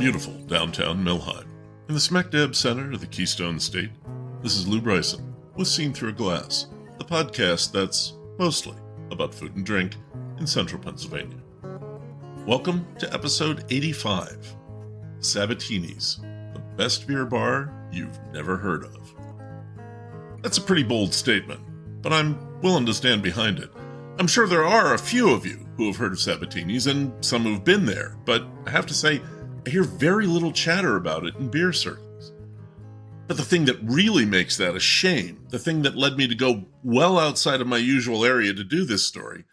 beautiful downtown Millheim, in the smack dab center of the Keystone State. This is Lou Bryson with Seen Through a Glass, the podcast that's mostly about food and drink in central Pennsylvania. Welcome to episode 85, Sabatini's, the best beer bar you've never heard of. That's a pretty bold statement, but I'm willing to stand behind it. I'm sure there are a few of you who have heard of Sabatini's and some who've been there, but I have to say, I hear very little chatter about it in beer circles. But the thing that really makes that a shame, the thing that led me to go well outside of my usual area to do this story,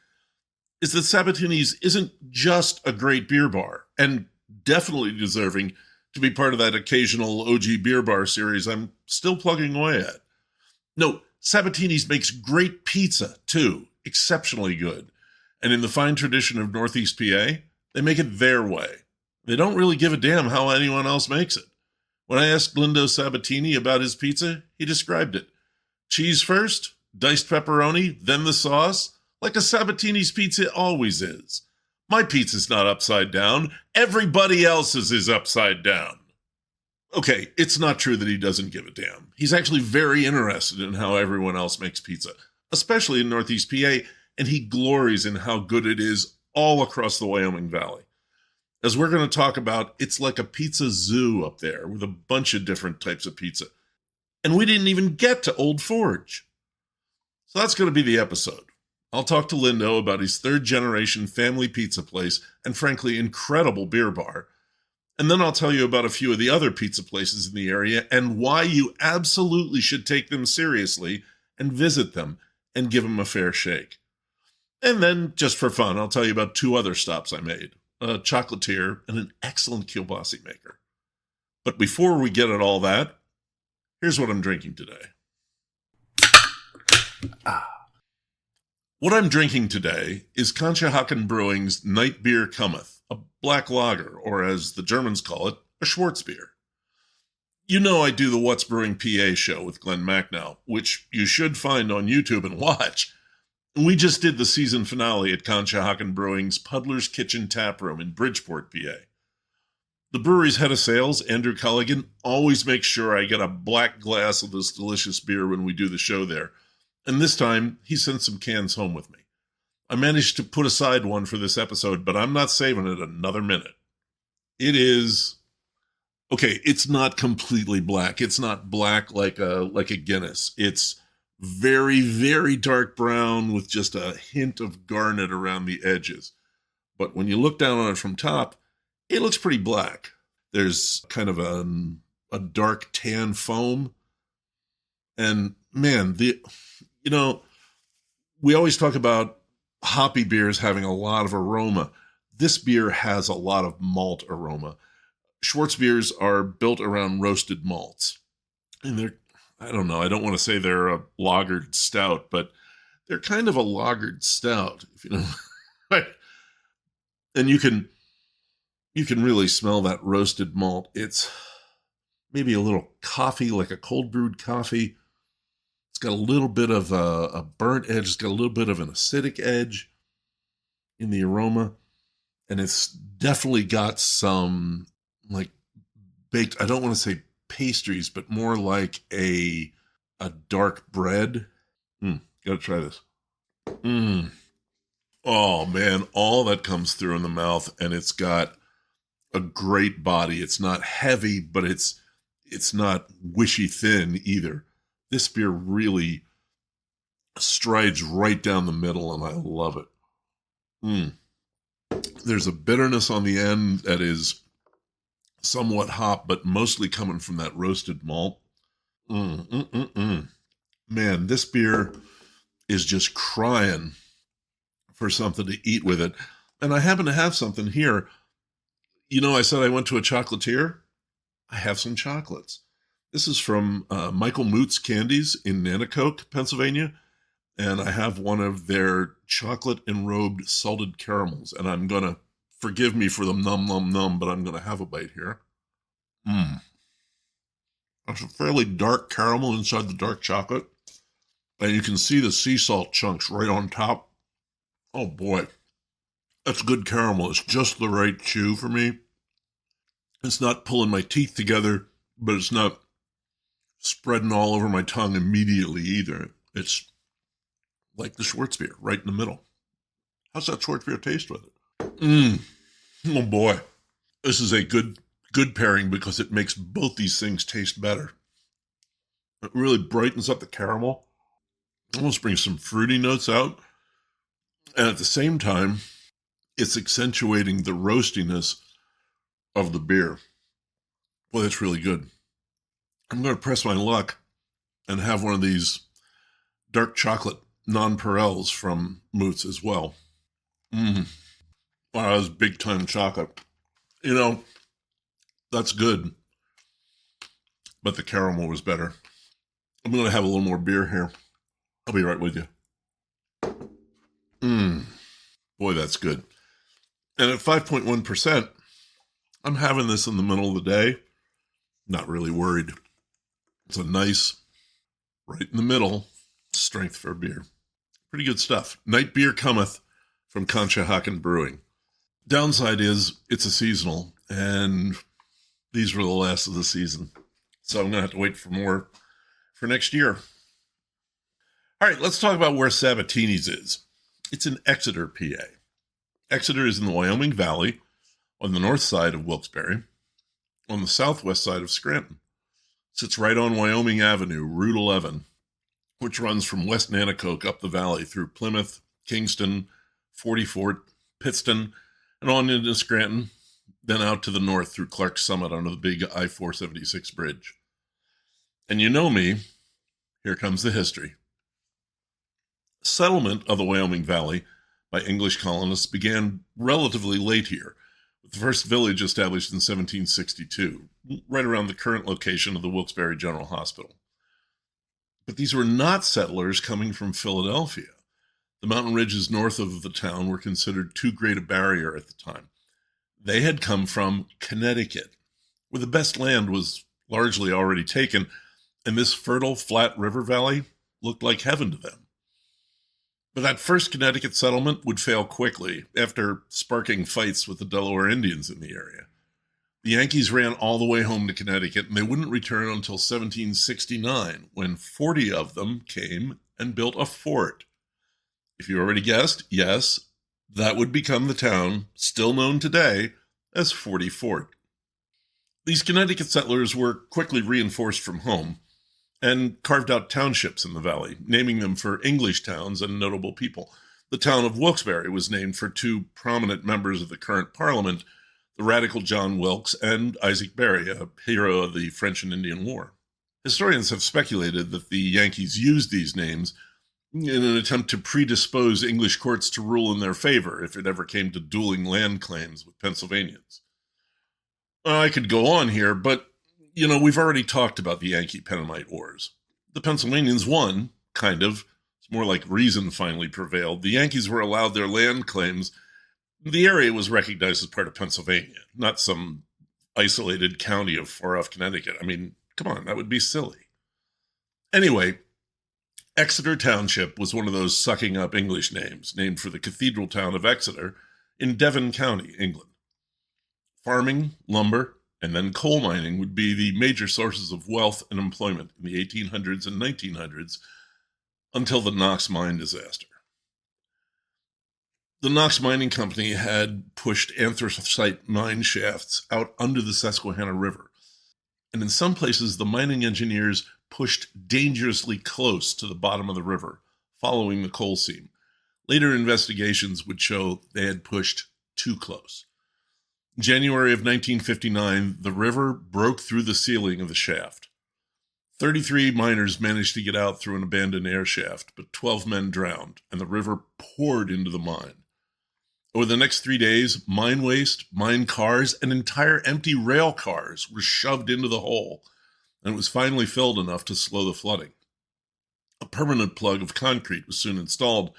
is that Sabatini's isn't just a great beer bar, and definitely deserving to be part of that occasional OG beer bar series I'm still plugging away at. No, Sabatini's makes great pizza, too, exceptionally good. And in the fine tradition of Northeast PA, they make it their way. They don't really give a damn how anyone else makes it. When I asked Lindo Sabatini about his pizza, he described it. Cheese first, diced pepperoni, then the sauce, like a Sabatini's pizza always is. My pizza's not upside down. Everybody else's is upside down. Okay, it's not true that he doesn't give a damn. He's actually very interested in how everyone else makes pizza, especially in Northeast PA, and he glories in how good it is all across the Wyoming Valley. As we're going to talk about, it's like a pizza zoo up there with a bunch of different types of pizza. And we didn't even get to Old Forge. So that's going to be the episode. I'll talk to Lindo about his third-generation family pizza place and, frankly, incredible beer bar. And then I'll tell you about a few of the other pizza places in the area and why you absolutely should take them seriously and visit them and give them a fair shake. And then, just for fun, I'll tell you about two other stops I made, a chocolatier and an excellent kielbasa maker. But before we get at all that, here's what I'm drinking today. What I'm drinking today is Conshohocken Brewing's Night Beer Cometh, a black lager, or as the Germans call it, a Schwarzbier. You know I do the What's Brewing PA show with Glenn Macnow, which you should find on YouTube and watch. We just did the season finale at Conshohocken Brewing's Puddler's Kitchen Tap Room in Bridgeport, PA. The brewery's head of sales, Andrew Culligan, always makes sure I get a black glass of this delicious beer when we do the show there. And this time, he sent some cans home with me. I managed to put aside one for this episode, but I'm not saving it another minute. It is... Okay, it's not completely black. It's not black like a Guinness. It's very, very dark brown with just a hint of garnet around the edges. But when you look down on it from top, it looks pretty black. There's kind of a dark tan foam. And man, we always talk about hoppy beers having a lot of aroma. This beer has a lot of malt aroma. Schwarzbiers are built around roasted malts. And I don't know, I don't want to say they're a lagered stout, but they're kind of a lagered stout, if you know. And you can really smell that roasted malt. It's maybe a little coffee, like a cold brewed coffee. It's got a little bit of a burnt edge. It's got a little bit of an acidic edge in the aroma. And it's definitely got some like baked, I don't want to say pastries, but more like a dark bread. Gotta try this. Oh man, all that comes through in the mouth, and it's got a great body. It's not heavy, but it's not wishy thin either. This beer really strides right down the middle, and I love it. There's a bitterness on the end that is somewhat hop, but mostly coming from that roasted malt. Man, this beer is just crying for something to eat with it. And I happen to have something here. You know, I said I went to a chocolatier. I have some chocolates. This is from Michael Moot's Candies in Nanticoke, Pennsylvania. And I have one of their chocolate-enrobed salted caramels. And I'm going to, forgive me for the num, but I'm going to have a bite here. It's a fairly dark caramel inside the dark chocolate. And you can see the sea salt chunks right on top. Oh boy, that's good caramel. It's just the right chew for me. It's not pulling my teeth together, but it's not spreading all over my tongue immediately either. It's like the Schwarzbier, right in the middle. How's that Schwarzbier taste with it? Oh boy. This is a good pairing because it makes both these things taste better. It really brightens up the caramel, almost brings some fruity notes out, and at the same time, it's accentuating the roastiness of the beer. Boy, that's really good. I'm going to press my luck and have one of these dark chocolate nonpareils from Moots as well. Wow, that was big time chocolate. You know, that's good, but the caramel was better. I'm going to have a little more beer here. I'll be right with you. Boy, that's good. And at 5.1%, I'm having this in the middle of the day. Not really worried. It's a nice, right in the middle, strength for a beer. Pretty good stuff. Night beer cometh from Conshohocken Brewing. Downside is it's a seasonal, and these were the last of the season. So I'm going to have to wait for more for next year. All right, let's talk about where Sabatini's is. It's in Exeter, PA. Exeter is in the Wyoming Valley, on the north side of Wilkes-Barre, on the southwest side of Scranton. It sits right on Wyoming Avenue, Route 11, which runs from West Nanticoke up the valley through Plymouth, Kingston, 40 Fort, Pittston, and on into Scranton, then out to the north through Clark's Summit under the big I-476 bridge. And you know me, here comes the history. Settlement of the Wyoming Valley by English colonists began relatively late here, with the first village established in 1762, right around the current location of the Wilkes-Barre General Hospital. But these were not settlers coming from Philadelphia. The mountain ridges north of the town were considered too great a barrier at the time. They had come from Connecticut, where the best land was largely already taken, and this fertile, flat river valley looked like heaven to them. But that first Connecticut settlement would fail quickly after sparking fights with the Delaware Indians in the area. The Yankees ran all the way home to Connecticut, and they wouldn't return until 1769, when 40 of them came and built a fort. If you already guessed, yes, that would become the town, still known today as 40 Fort. These Connecticut settlers were quickly reinforced from home and carved out townships in the valley, naming them for English towns and notable people. The town of Wilkes-Barre was named for two prominent members of the current parliament, the radical John Wilkes and Isaac Barry, a hero of the French and Indian War. Historians have speculated that the Yankees used these names in an attempt to predispose English courts to rule in their favor if it ever came to dueling land claims with Pennsylvanians. I could go on here, but we've already talked about the Yankee-Pennamite Wars. The Pennsylvanians won, kind of. It's more like reason finally prevailed. The Yankees were allowed their land claims. The area was recognized as part of Pennsylvania, not some isolated county of far-off Connecticut. I mean, come on, that would be silly. Anyway, Exeter Township was one of those sucking up English names, named for the cathedral town of Exeter in Devon County, England. Farming, lumber, and then coal mining would be the major sources of wealth and employment in the 1800s and 1900s until the Knox mine disaster. The Knox Mining Company had pushed anthracite mine shafts out under the Susquehanna River, and in some places the mining engineers pushed dangerously close to the bottom of the river, following the coal seam. Later investigations would show they had pushed too close. In January of 1959, the river broke through the ceiling of the shaft. 33 miners managed to get out through an abandoned air shaft, but 12 men drowned, and the river poured into the mine. Over the next 3 days, mine waste, mine cars, and entire empty rail cars were shoved into the hole, and it was finally filled enough to slow the flooding. A permanent plug of concrete was soon installed,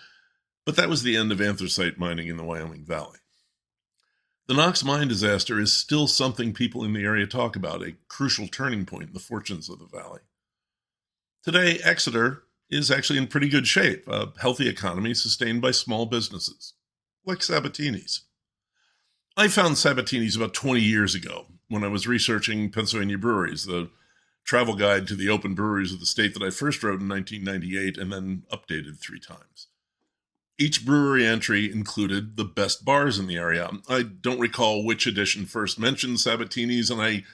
but that was the end of anthracite mining in the Wyoming Valley. The Knox mine disaster is still something people in the area talk about, a crucial turning point in the fortunes of the valley. Today, Exeter is actually in pretty good shape, a healthy economy sustained by small businesses, like Sabatini's. I found Sabatini's about 20 years ago, when I was researching Pennsylvania breweries, the travel guide to the open breweries of the state that I first wrote in 1998 and then updated 3 times. Each brewery entry included the best bars in the area. I don't recall which edition first mentioned Sabatini's, and I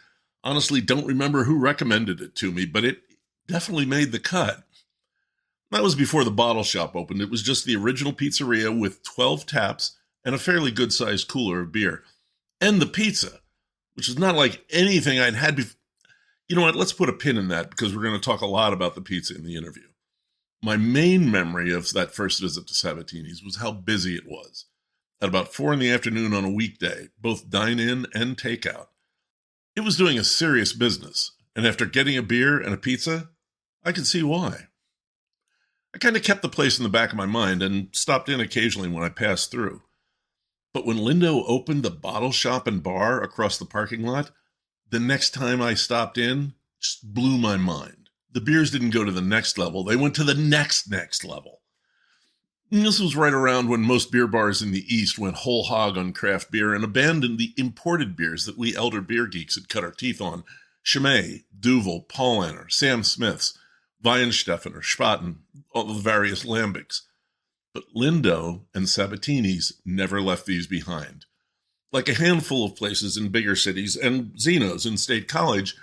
honestly don't remember who recommended it to me, but it definitely made the cut. That was before the bottle shop opened. It was just the original pizzeria with 12 taps and a fairly good-sized cooler of beer. And the pizza, which is not like anything I'd had before. You know what? Let's put a pin in that because we're going to talk a lot about the pizza in the interview. My main memory of that first visit to Sabatini's was how busy it was. At about 4 p.m. on a weekday, both dine-in and takeout. It was doing a serious business, and after getting a beer and a pizza, I could see why. I kind of kept the place in the back of my mind and stopped in occasionally when I passed through. But when Lindo opened the bottle shop and bar across the parking lot, the next time I stopped in, just blew my mind. The beers didn't go to the next level. They went to the next level. And this was right around when most beer bars in the East went whole hog on craft beer and abandoned the imported beers that we elder beer geeks had cut our teeth on. Chimay, Duvel, Paulaner, Sam Smith's, Weihenstephaner, Spaten, all the various lambics. But Lindo and Sabatini's never left these behind. Like a handful of places in bigger cities and Zeno's in State College,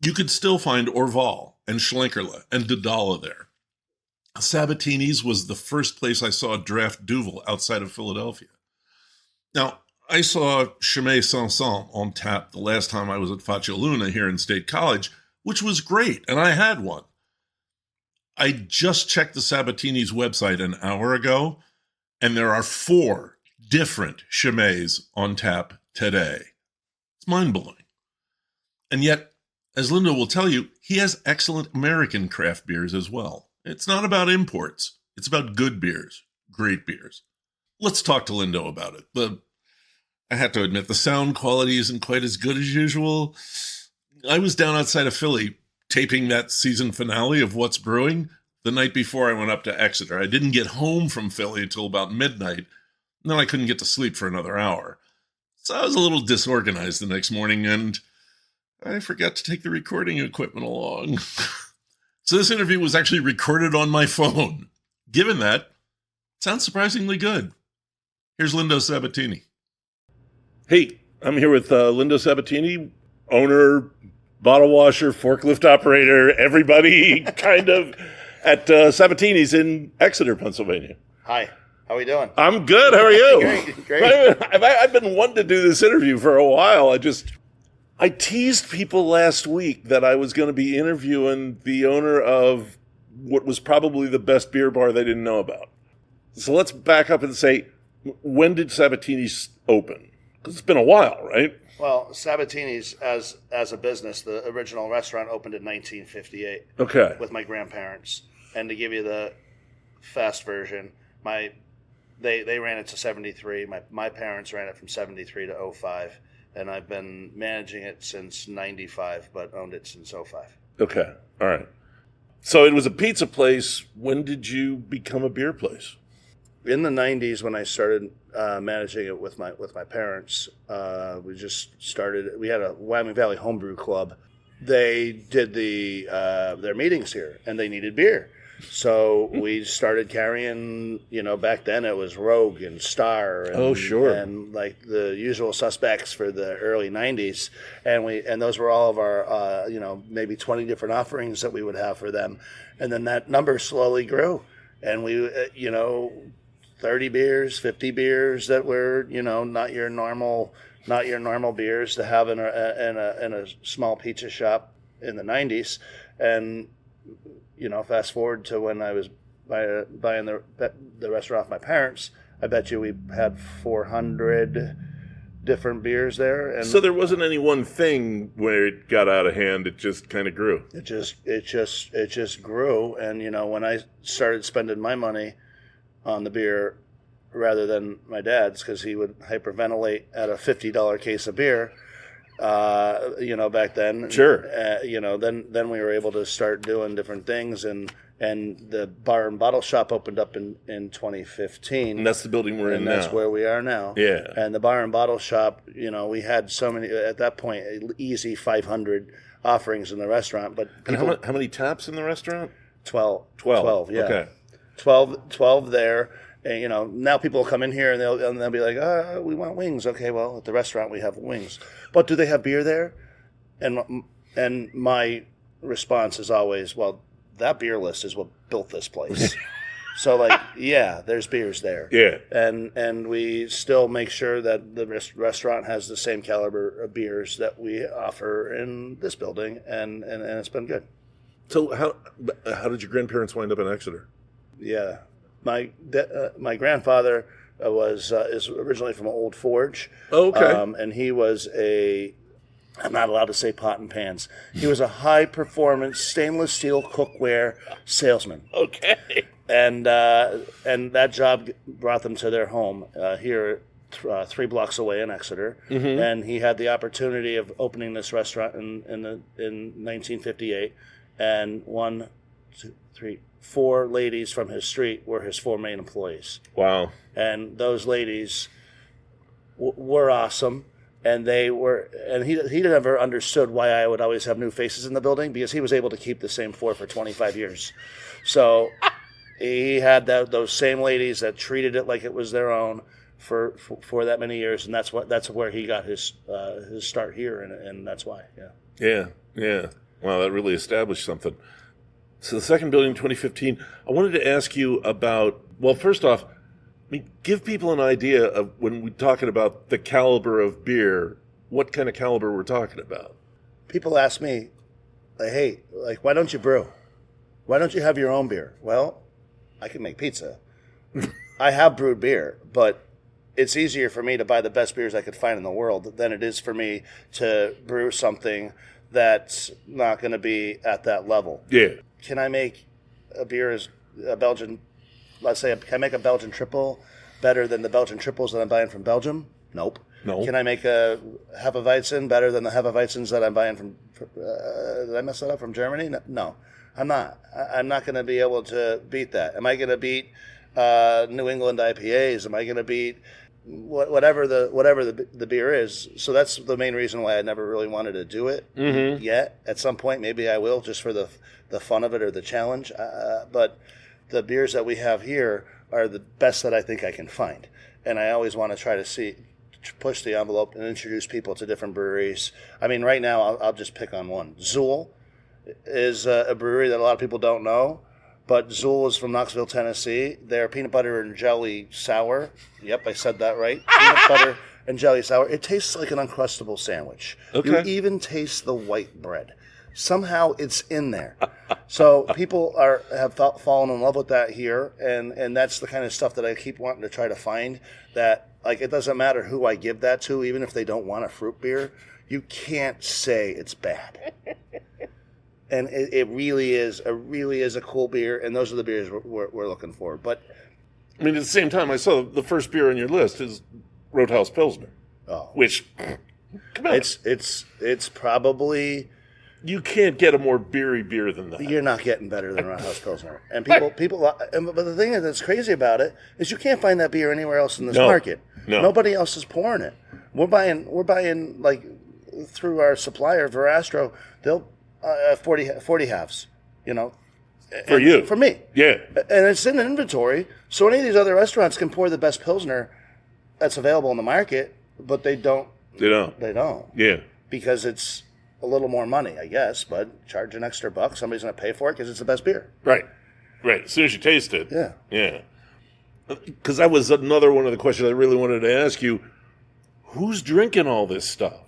you could still find Orval and Schlenkerla and Dodala there. Sabatini's was the first place I saw draft Duvel outside of Philadelphia. Now, I saw Chimay Sanson on tap the last time I was at Faccia Luna here in State College, which was great, and I had one. I just checked the Sabatini's website an hour ago, and there are 4 different Chimays on tap today. It's mind-blowing. And yet, as Lindo will tell you, he has excellent American craft beers as well. It's not about imports. It's about good beers, great beers. Let's talk to Lindo about it. I have to admit, the sound quality isn't quite as good as usual. I was down outside of Philly taping that season finale of What's Brewing the night before I went up to Exeter. I didn't get home from Philly until about midnight, and then I couldn't get to sleep for another hour. So I was a little disorganized the next morning, and I forgot to take the recording equipment along. So this interview was actually recorded on my phone. Given that, it sounds surprisingly good. Here's Lindo Sabatini. Hey, I'm here with Lindo Sabatini, owner, bottle washer, forklift operator, everybody kind of at Sabatini's in Exeter, Pennsylvania. Hi, how are we doing? I'm good. How are you? Great. I've been wanting to do this interview for a while. I teased people last week that I was going to be interviewing the owner of what was probably the best beer bar they didn't know about. So let's back up and say, when did Sabatini's open? Because it's been a while, right? Well, Sabatini's, as a business, the original restaurant opened in 1958. Okay. With my grandparents. And to give you the fast version, they ran it to 73. My parents ran it from 73 to 05. And I've been managing it since 95, but owned it since 05. Okay. All right. So it was a pizza place. When did you become a beer place? In the 90s, when I started managing it with my parents, we just started. We had a Wyoming Valley Homebrew Club. They did their meetings here, and they needed beer. So we started carrying, back then it was Rogue and Star. And, and like the usual suspects for the early 90s. And those were all of our, maybe 20 different offerings that we would have for them. And then that number slowly grew. And we, 30 beers, 50 beers that were, not your normal beers to have in a small pizza shop in the 90s. And fast forward to when I was buying the restaurant off my parents, I bet you we had 400 different beers there. And so there wasn't any one thing where it got out of hand. It just kind of grew. It just grew. And, when I started spending my money on the beer rather than my dad's, because he would hyperventilate at a $50 case of beer, back then. Sure. Then we were able to start doing different things, and And the bar and bottle shop opened up in 2015. And that's the building we're in now. And that's where we are now. Yeah. And the bar and bottle shop, we had so many, at that point, easy 500 offerings in the restaurant. But people, and how many taps in the restaurant? 12. 12, yeah. Okay. 12 there. And, now people will come in here and they'll be like, we want wings. Okay, well, at the restaurant we have wings. But do they have beer there? And my response is always, well, that beer list is what built this place. So, yeah, there's beers there. Yeah. And we still make sure that the restaurant has the same caliber of beers that we offer in this building, and it's been good. So how did your grandparents wind up in Exeter? Yeah. My grandfather is originally from Old Forge. Oh, okay. And he was I'm not allowed to say pot and pans. He was a high-performance stainless steel cookware salesman. Okay. And that job brought them to their home here 3 blocks away in Exeter. Mm-hmm. And he had the opportunity of opening this restaurant in 1958. And 1, 2, 3, 4 ladies from his street were his 4 main employees. Wow. And those ladies were awesome. And he never understood why I would always have new faces in the building, because he was able to keep the same 4 for 25 years. So he had those same ladies that treated it like it was their own for that many years, and that's where he got his start here, and that's why. Yeah. Yeah. Wow, that really established something. So the second building in 2015, I wanted to ask you about, well, first off, give people an idea of, when we're talking about the caliber of beer, what kind of caliber we're talking about. People ask me, hey, why don't you brew? Why don't you have your own beer? Well, I can make pizza. I have brewed beer, but it's easier for me to buy the best beers I could find in the world than it is for me to brew something that's not going to be at that level. Yeah. Can I make a beer as a Belgian? Let's say, can I make a Belgian triple better than the Belgian triples that I'm buying from Belgium? Nope. No. Can I make a Hefeweizen better than the Hefeweizens that I'm buying from, did I mess that up, from Germany? No, I'm not. I'm not going to be able to beat that. Am I going to beat New England IPAs? Am I going to beat whatever the beer is? So that's the main reason why I never really wanted to do it yet. At some point, maybe I will, just for the fun of it or the challenge. But the beers that we have here are the best that I think I can find. And I always want to try to push the envelope and introduce people to different breweries. I mean, right now, I'll just pick on one. Zool is a brewery that a lot of people don't know, but Zool is from Knoxville, Tennessee. They're peanut butter and jelly sour. Yep, I said that right. Peanut butter and jelly sour. It tastes like an Uncrustable sandwich. Okay. You even taste the white bread. Somehow it's in there. So people have fallen in love with that here, and that's the kind of stuff that I keep wanting to try to find, that it doesn't matter who I give that to, even if they don't want a fruit beer, you can't say it's bad. And it really is a cool beer, and those are the beers we're looking for. But I mean, at the same time, I saw the first beer on your list is Roadhouse Pilsner, which, come on, it's probably. You can't get a more beery beer than that. You're not getting better than Roadhouse Pilsner. And but the thing that's crazy about it is you can't find that beer anywhere else in this market. No. Nobody else is pouring it. We're buying through our supplier, Verastro, they'll 40 halves, For you. For me. Yeah. And it's in the inventory, so any of these other restaurants can pour the best Pilsner that's available in the market, but they don't. They don't. They don't. Yeah. Because it's a little more money, I guess, but charge an extra $1, somebody's going to pay for it because it's the best beer. Right. As soon as you taste it. Yeah. Yeah. Because that was another one of the questions I really wanted to ask you. Who's drinking all this stuff?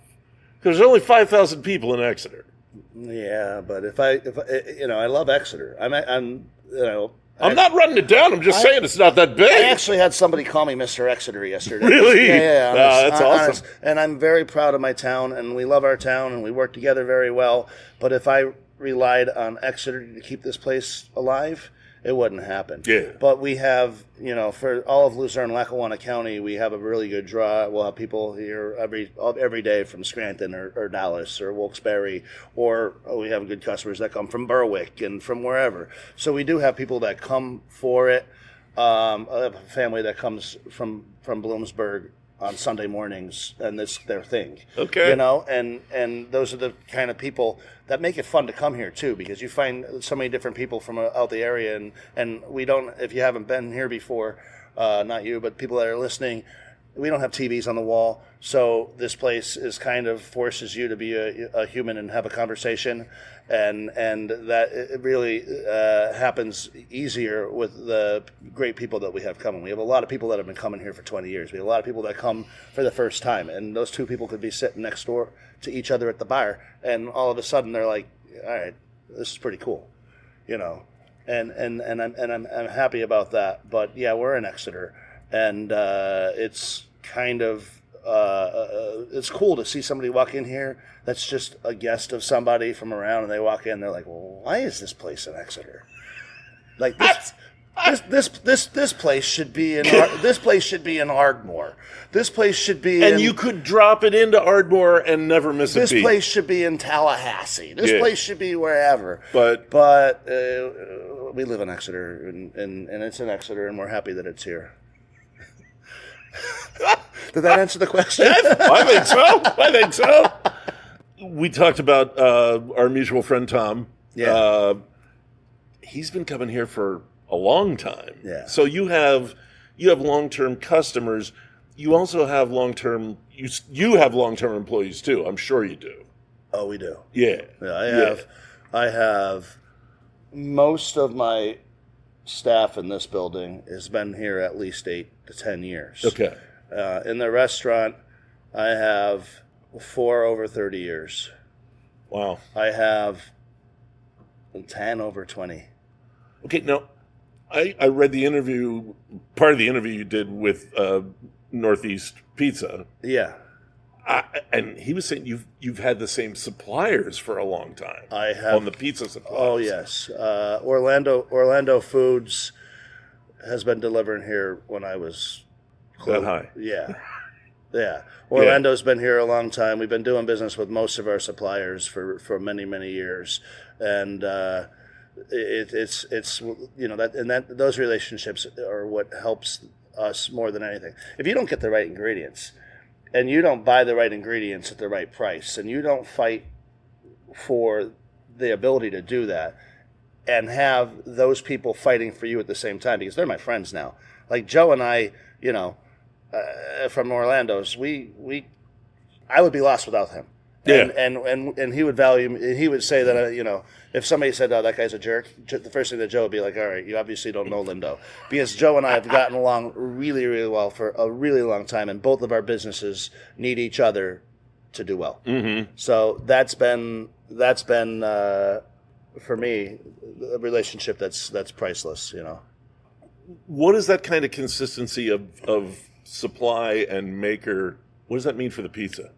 Because there's only 5,000 people in Exeter. Yeah, but if I I love Exeter. I'm not running it down. I'm just saying it's not that big. I actually had somebody call me Mr. Exeter yesterday. Really? Yeah. That's awesome. Honest. And I'm very proud of my town, and we love our town, and we work together very well. But if I relied on Exeter to keep this place alive, it wouldn't happen. Yeah. But we have, for all of Luzerne, Lackawanna County, we have a really good draw. We'll have people here every day from Scranton or Dallas or Wilkes-Barre, or we have good customers that come from Berwick and from wherever. So we do have people that come for it. I have a family that comes from Bloomsburg on Sunday mornings, and it's their thing. Okay. And those are the kind of people that make it fun to come here too, because you find so many different people from out the area, and we don't, if you haven't been here before, not you, but people that are listening, we don't have TVs on the wall, so this place is kind of forces you to be a human and have a conversation, and that it really happens easier with the great people that we have coming. We have a lot of people that have been coming here for 20 years. We have a lot of people that come for the first time, and those two people could be sitting next door to each other at the bar, and all of a sudden they're like, all right, this is pretty cool, and I'm happy about that. But yeah, we're in Exeter. And it's kind of it's cool to see somebody walk in here that's just a guest of somebody from around, and they walk in, they're like, well, why is this place in Exeter? Like this place should be in this place should be in Ardmore. This place should be and you could drop it into Ardmore and never miss a beat. This place should be in Tallahassee. This place should be wherever. But we live in Exeter, and it's in Exeter, and we're happy that it's here. Did that answer the question? I think so. We talked about our mutual friend Tom. Yeah. He's been coming here for a long time. Yeah. So you have long-term customers. You also have long-term. You have long-term employees too. I'm sure you do. Oh, we do. Yeah. I have most of my staff in this building has been here at least 8 to 10 years. Okay. In the restaurant, I have 4 over 30 years. Wow. I have 10 over 20. Okay, now, I read the interview, part of the interview you did with Northeast Pizza. Yeah. And he was saying you've had the same suppliers for a long time. I have. On the pizza supplies. Oh, yes. Orlando Foods has been delivering here when I was that high. Yeah. Yeah. Orlando's been here a long time. We've been doing business with most of our suppliers for many, many years. And it's those relationships are what helps us more than anything. If you don't get the right ingredients, and you don't buy the right ingredients at the right price, and you don't fight for the ability to do that, and have those people fighting for you at the same time, because they're my friends now. Like Joe and I, from Orlando's, I would be lost without him. Yeah. And he would value, he would say that, if somebody said, oh, that guy's a jerk, the first thing that Joe would be like, all right, you obviously don't know Lindo. Because Joe and I have gotten along really, really well for a really long time, and both of our businesses need each other to do well. Mm-hmm. So that's been for me, a relationship that's priceless, What is that kind of consistency of supply and maker, what does that mean for the pizza?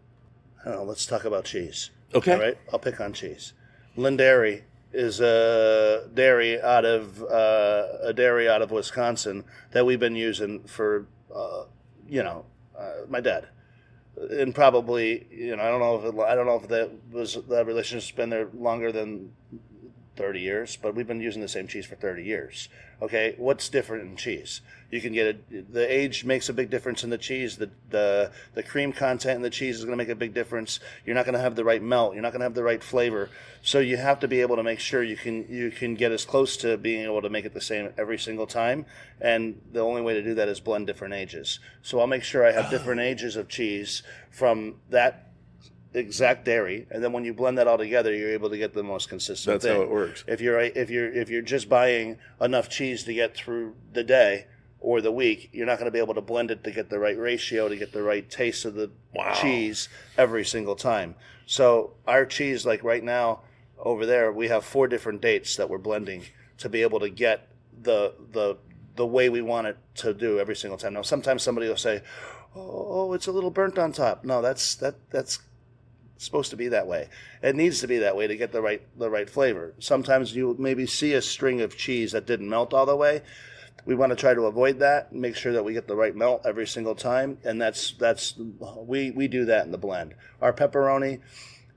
I don't know, let's talk about cheese. Okay. All right, I'll pick on cheese. Lindari is a dairy out of Wisconsin that we've been using for, my dad, and probably, I don't know if that relationship's been there longer than 30 years, but we've been using the same cheese for 30 years. Okay, what's different in cheese? You can get the age makes a big difference in the cheese. The cream content in the cheese is going to make a big difference. You're not going to have the right melt. You're not going to have the right flavor. So you have to be able to make sure you can get as close to being able to make it the same every single time. And the only way to do that is blend different ages. So I'll make sure I have different ages of cheese from that exact dairy, and then when you blend that all together, you're able to get the most consistent thing. That's how it works. If you're just buying enough cheese to get through the day or the week, you're not going to be able to blend it to get the right ratio, to get the right taste of the cheese every single time. So our cheese, like right now over there, we have 4 different dates that we're blending to be able to get the way we want it to do every single time. Now, sometimes somebody will say, "Oh, it's a little burnt on top." No, that's supposed to be that way. It needs to be that way to get the right flavor. Sometimes you maybe see a string of cheese that didn't melt all the way. We want to try to avoid that, make sure that we get the right melt every single time, and we do that in the blend. Our pepperoni,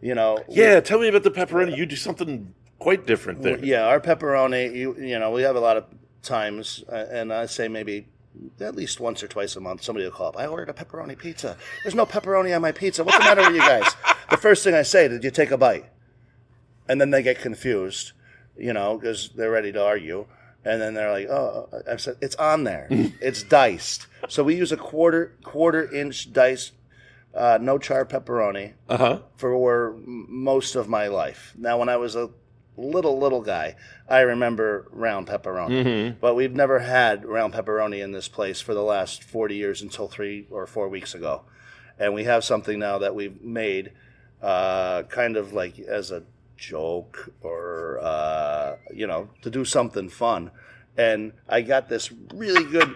tell me about the pepperoni. You do something quite different there. Yeah, our pepperoni, we have a lot of times, and I say maybe at least once or twice a month, somebody will call up. I ordered a pepperoni pizza. There's no pepperoni on my pizza. What's the matter with you guys? The first thing I say, did you take a bite? And then they get confused, because they're ready to argue. And then they're like, oh, I said, it's on there. It's diced. So we use a quarter inch diced, no char pepperoni for most of my life. Now, when I was a little guy, I remember round pepperoni. But we've never had round pepperoni in this place for the last 40 years until 3 or 4 weeks ago. And we have something now that we've made kind of like as a joke or to do something fun, and I got this really good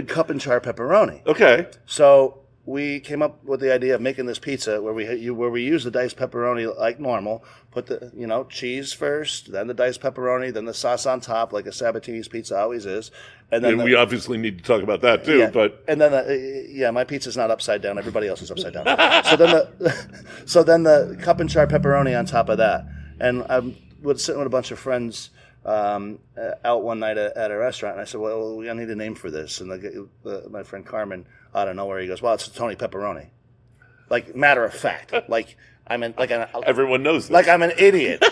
cup and char pepperoni. Okay, so we came up with the idea of making this pizza where we use the diced pepperoni like normal. Put the cheese first, then the diced pepperoni, then the sauce on top, like a Sabatini's pizza always is. And then we obviously need to talk about that too. Yeah, but and then my pizza's not upside down. Everybody else is upside down. so then the cup and char pepperoni on top of that. And I was sitting with a bunch of friends out one night at a restaurant, and I said, "Well, I need a name for this." And my friend Carmen, out of nowhere, he goes, "Well, it's Tony Pepperoni." Like matter of fact, everyone knows this. Like I'm an idiot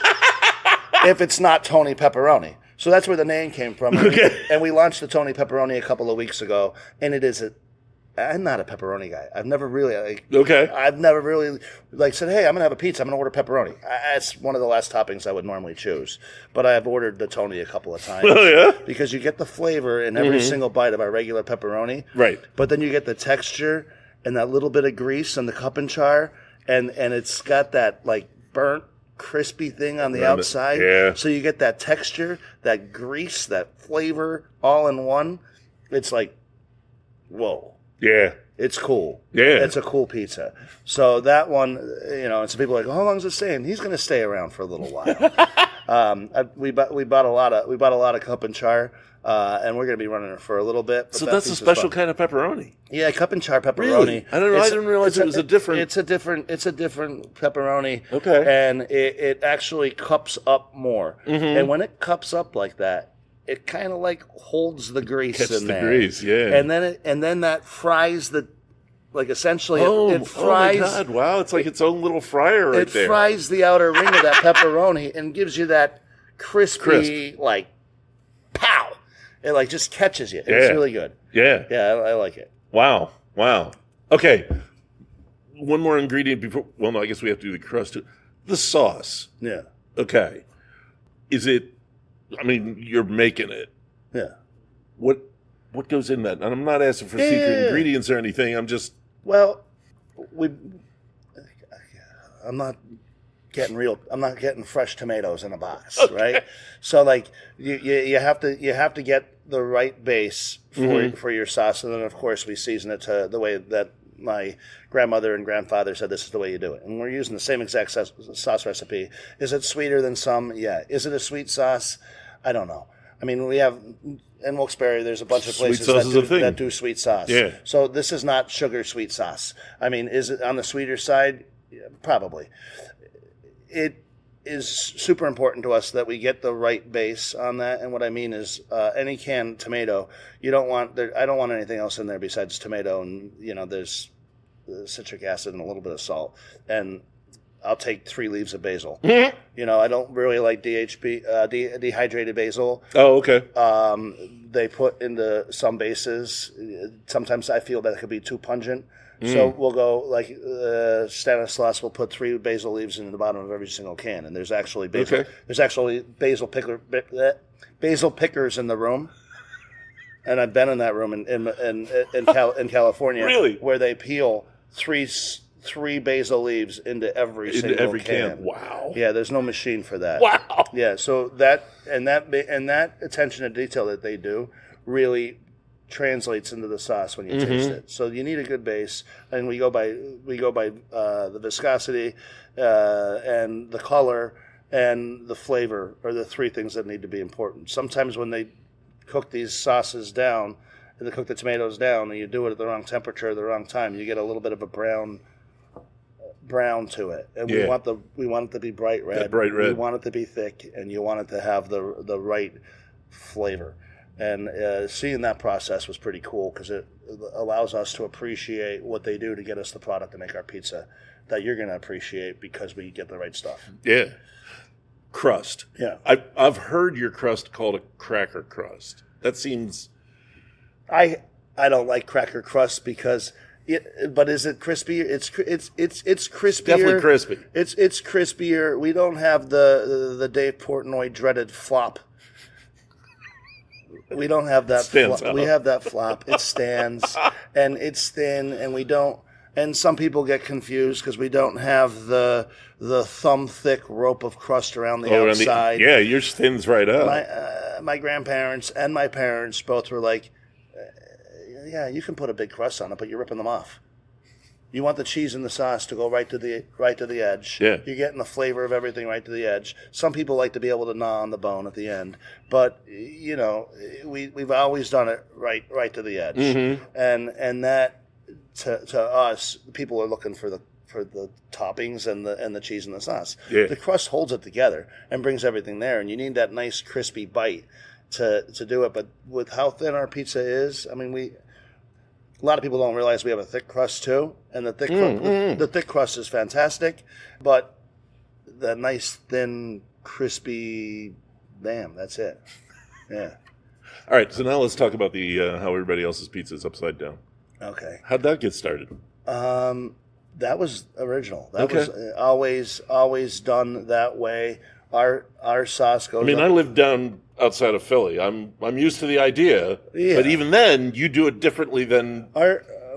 if it's not Tony Pepperoni. So that's where the name came from. And we launched the Tony Pepperoni a couple of weeks ago, and it is I'm not a pepperoni guy. I've never really said, hey, I'm gonna have a pizza. I'm gonna order pepperoni. It's one of the last toppings I would normally choose, but I have ordered the Tony a couple of times. Oh yeah, because you get the flavor in every single bite of our regular pepperoni, right? But then you get the texture and that little bit of grease on the cup and char, and it's got that like burnt, crispy thing on the outside. Yeah. So you get that texture, that grease, that flavor all in one. It's like, whoa. Yeah. It's cool. Yeah. It's a cool pizza. So that one, and some people are like, how long is it staying? He's going to stay around for a little while. We bought a lot of cup and char, and we're going to be running it for a little bit. So that's a special kind of pepperoni. Yeah, cup and char pepperoni. Really? I don't know. I didn't realize it was a different. It's a different pepperoni. Okay. And it actually cups up more. And when it cups up like that, it kind of like holds the grease in there. Grease, yeah. And then that fries the, like essentially it fries. Oh my God! Wow, it's like its own little fryer right there. It fries the outer ring of that pepperoni and gives you that crispy like pow. It like just catches you. It's really good. Yeah. Yeah, I like it. Wow. Okay. One more ingredient before. Well, no, I guess we have to do the crust too. The sauce. Yeah. Okay. Is it? I mean, you're making it. Yeah. What goes in that? And I'm not asking for secret ingredients or anything. I'm just. Well, I'm not getting fresh tomatoes in a box, right? So like you have to get the right base for your sauce, and then of course we season it to the way that my grandmother and grandfather said this is the way you do it. And we're using the same exact sauce recipe. Is it sweeter than some? Yeah. Is it a sweet sauce? I don't know. I mean, we have in Wilkes-Barre, there's a bunch of places that do sweet sauce. Yeah. So this is not sugar sweet sauce. I mean, is it on the sweeter side? Yeah, probably. It is super important to us that we get the right base on that. And what I mean is any canned tomato, I don't want anything else in there besides tomato. And, there's citric acid and a little bit of salt. And I'll take 3 leaves of basil. I don't really like dehydrated basil. Oh, okay. They put into some bases. Sometimes I feel that it could be too pungent. So we'll go like Stanislaus will put 3 basil leaves in the bottom of every single can, and there's actually basil. Okay. There's actually basil pickers in the room, and I've been in that room in California, really, where they peel 3 basil leaves into every single can. Wow. Yeah, there's no machine for that. Wow. Yeah, so that attention to detail that they do really translates into the sauce when you taste it. So you need a good base, and we go by the viscosity and the color and the flavor are the three things that need to be important. Sometimes when they cook these sauces down and they cook the tomatoes down, and you do it at the wrong temperature at the wrong time, you get a little bit of a brown to it, and we want it to be bright red. Bright red. We want it to be thick, and you want it to have the right flavor. And seeing that process was pretty cool because it allows us to appreciate what they do to get us the product to make our pizza that you're going to appreciate because we get the right stuff. Yeah. Crust. Yeah. I've heard your crust called a cracker crust. That seems... I don't like cracker crust because... but is it crispy? It's crispier. Definitely crispy. It's crispier. We don't have the Dave Portnoy dreaded flop. We don't have that flop. We have that flop. It stands, and it's thin, and we don't. And some people get confused because we don't have the thumb thick rope of crust around the outside. Yours thins right up. My grandparents and my parents both were like, "Yeah, you can put a big crust on it, but you're ripping them off. You want the cheese and the sauce to go right to the edge. Yeah. You're getting the flavor of everything right to the edge. Some people like to be able to gnaw on the bone at the end, but we've always done it right to the edge, and that to us, people are looking for the toppings and the cheese and the sauce. Yeah. The crust holds it together and brings everything there, and you need that nice crispy bite to do it. But with how thin our pizza is, I mean, a lot of people don't realize we have a thick crust too, and the thick crust is fantastic, but the nice thin crispy, that's it. Yeah. All right, so now let's talk about the how everybody else's pizza is upside down. Okay. How'd that get started? That was original. That Okay. was always done that way. Our sauce goes. I mean, up. I live down outside of Philly. I'm used to the idea, Yeah. but even then, you do it differently than.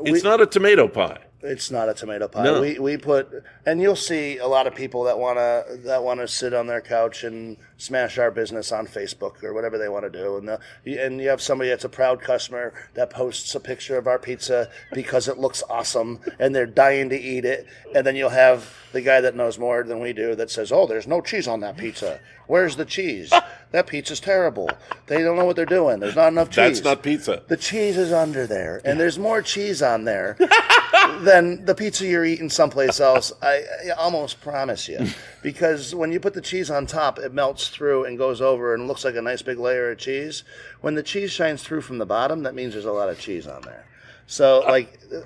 It's not a tomato pie. It's not a tomato pie. No. We put, and you'll see a lot of people that wanna sit on their couch and smash our business on Facebook or whatever they want to do, and you have somebody that's a proud customer that posts a picture of our pizza because it looks awesome and they're dying to eat it, and then you'll have the guy that knows more than we do that says, "Oh, there's no cheese on that pizza. Where's the cheese? That pizza's terrible. They don't know what they're doing. There's not enough cheese. That's not pizza. The cheese is under there, and there's more cheese on there than the pizza you're eating someplace else. I almost promise you. Because when you put the cheese on top, it melts through and goes over and looks like a nice big layer of cheese. When the cheese shines through from the bottom, that means there's a lot of cheese on there. So,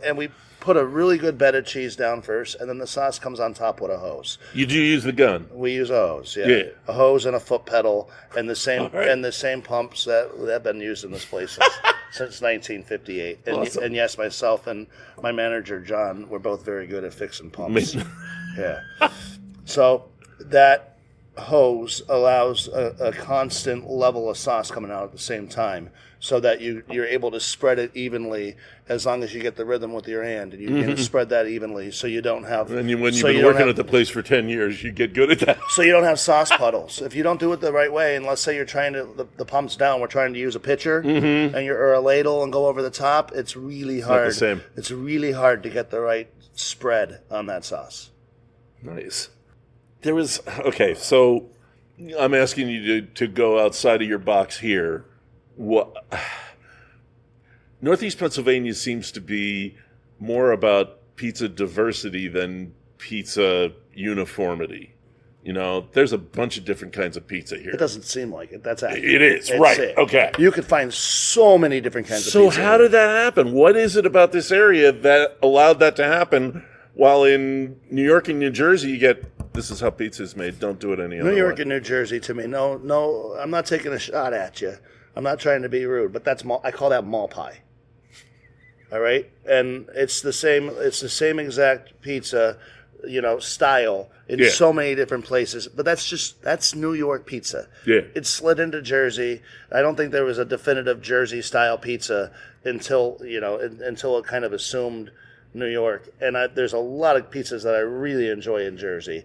and we put a really good bed of cheese down first, and then the sauce comes on top with a hose. You do use the gun. We use a hose, Yeah. a hose and a foot pedal, and the same All right. and the same pumps that have been used in this place since 1958. And, Awesome. and yes, myself and my manager John were both very good at fixing pumps. Yeah. So that hose allows a constant level of sauce coming out at the same time, so that you're able to spread it evenly as long as you get the rhythm with your hand, and you can spread that evenly, so you don't have. And when you've been working at the place for 10 years, you get good at that. So you don't have sauce puddles. If you don't do it the right way, and let's say you're trying to the pump's down, we're trying to use a pitcher and or a ladle and go over the top. It's really hard. Not the same. It's really hard to get the right spread on that sauce. Nice. So I'm asking you to go outside of your box here. Northeast Pennsylvania seems to be more about pizza diversity than pizza uniformity. You know, there's a bunch of different kinds of pizza here. It doesn't seem like it. That's accurate. It is, It's right. it. Okay. You could find so many different kinds of So pizza. how did that happen? What is it about this area that allowed that to happen? While in New York and New Jersey, you get, this is how pizza is made. Don't do it any other way. New York and New Jersey, to me, no, I'm not taking a shot at you. I'm not trying to be rude, but I call that mall pie. All right, and it's the same exact pizza, style in so many different places. But that's New York pizza. Yeah, it slid into Jersey. I don't think there was a definitive Jersey style pizza until it kind of assumed New York. And there's a lot of pizzas that I really enjoy in Jersey,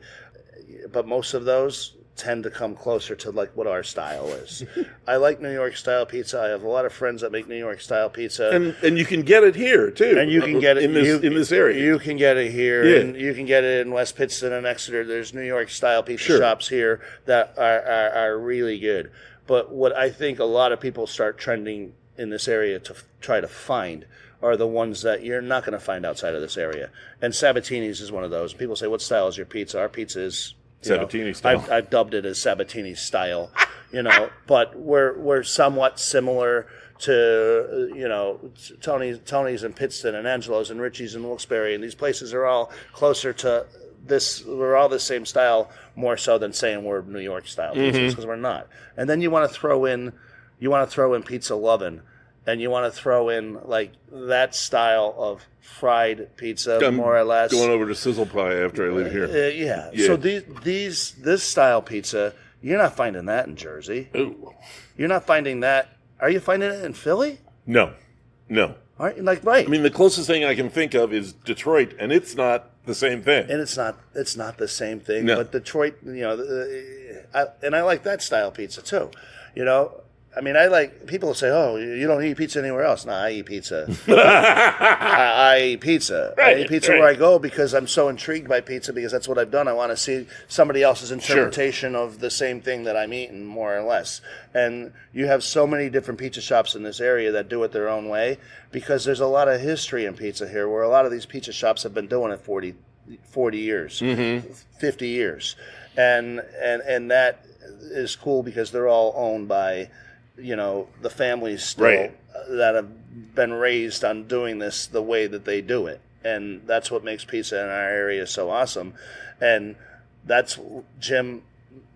but most of those tend to come closer to like what our style is. I like New York style pizza. I have a lot of friends that make New York style pizza, and you can get it here too. and you can get it in this area. You can get it here, Yeah. and you can get it in West Pittston and Exeter. There's New York style pizza Sure. shops here that are really good. But what I think a lot of people start trending in this area to try to find are the ones that you're not going to find outside of this area. And Sabatini's is one of those. People say, "What style is your pizza?" Our pizza is Sabatini style. I've dubbed it as Sabatini style, but we're somewhat similar to Tony's in Pittston and Angelo's and Richie's in Wilkes-Barre, and these places are all closer to this. We're all the same style, more so than saying we're New York style pizzas, because we're not. And then you want to throw in Pizza Lovin', and you want to throw in like that style of fried pizza, I'm more or less. Going over to Sizzle Pie after I leave here. Yeah. Yeah. So this style pizza, you're not finding that in Jersey. Ooh. You're not finding that. Are you finding it in Philly? No. Aren't you right? I mean, the closest thing I can think of is Detroit, and it's not the same thing. And it's not the same thing. No. But Detroit, and I like that style pizza too. I mean, I like people say, "Oh, you don't eat pizza anywhere else." No, I eat pizza. I eat pizza. Right, I eat pizza right. where I go because I'm so intrigued by pizza because that's what I've done. I want to see somebody else's interpretation of the same thing that I'm eating, more or less. And you have so many different pizza shops in this area that do it their own way because there's a lot of history in pizza here where a lot of these pizza shops have been doing it 40 years, 50 years. And that is cool because they're all owned by the families still Right. that have been raised on doing this the way that they do it. And that's what makes pizza in our area so awesome. And that's Jim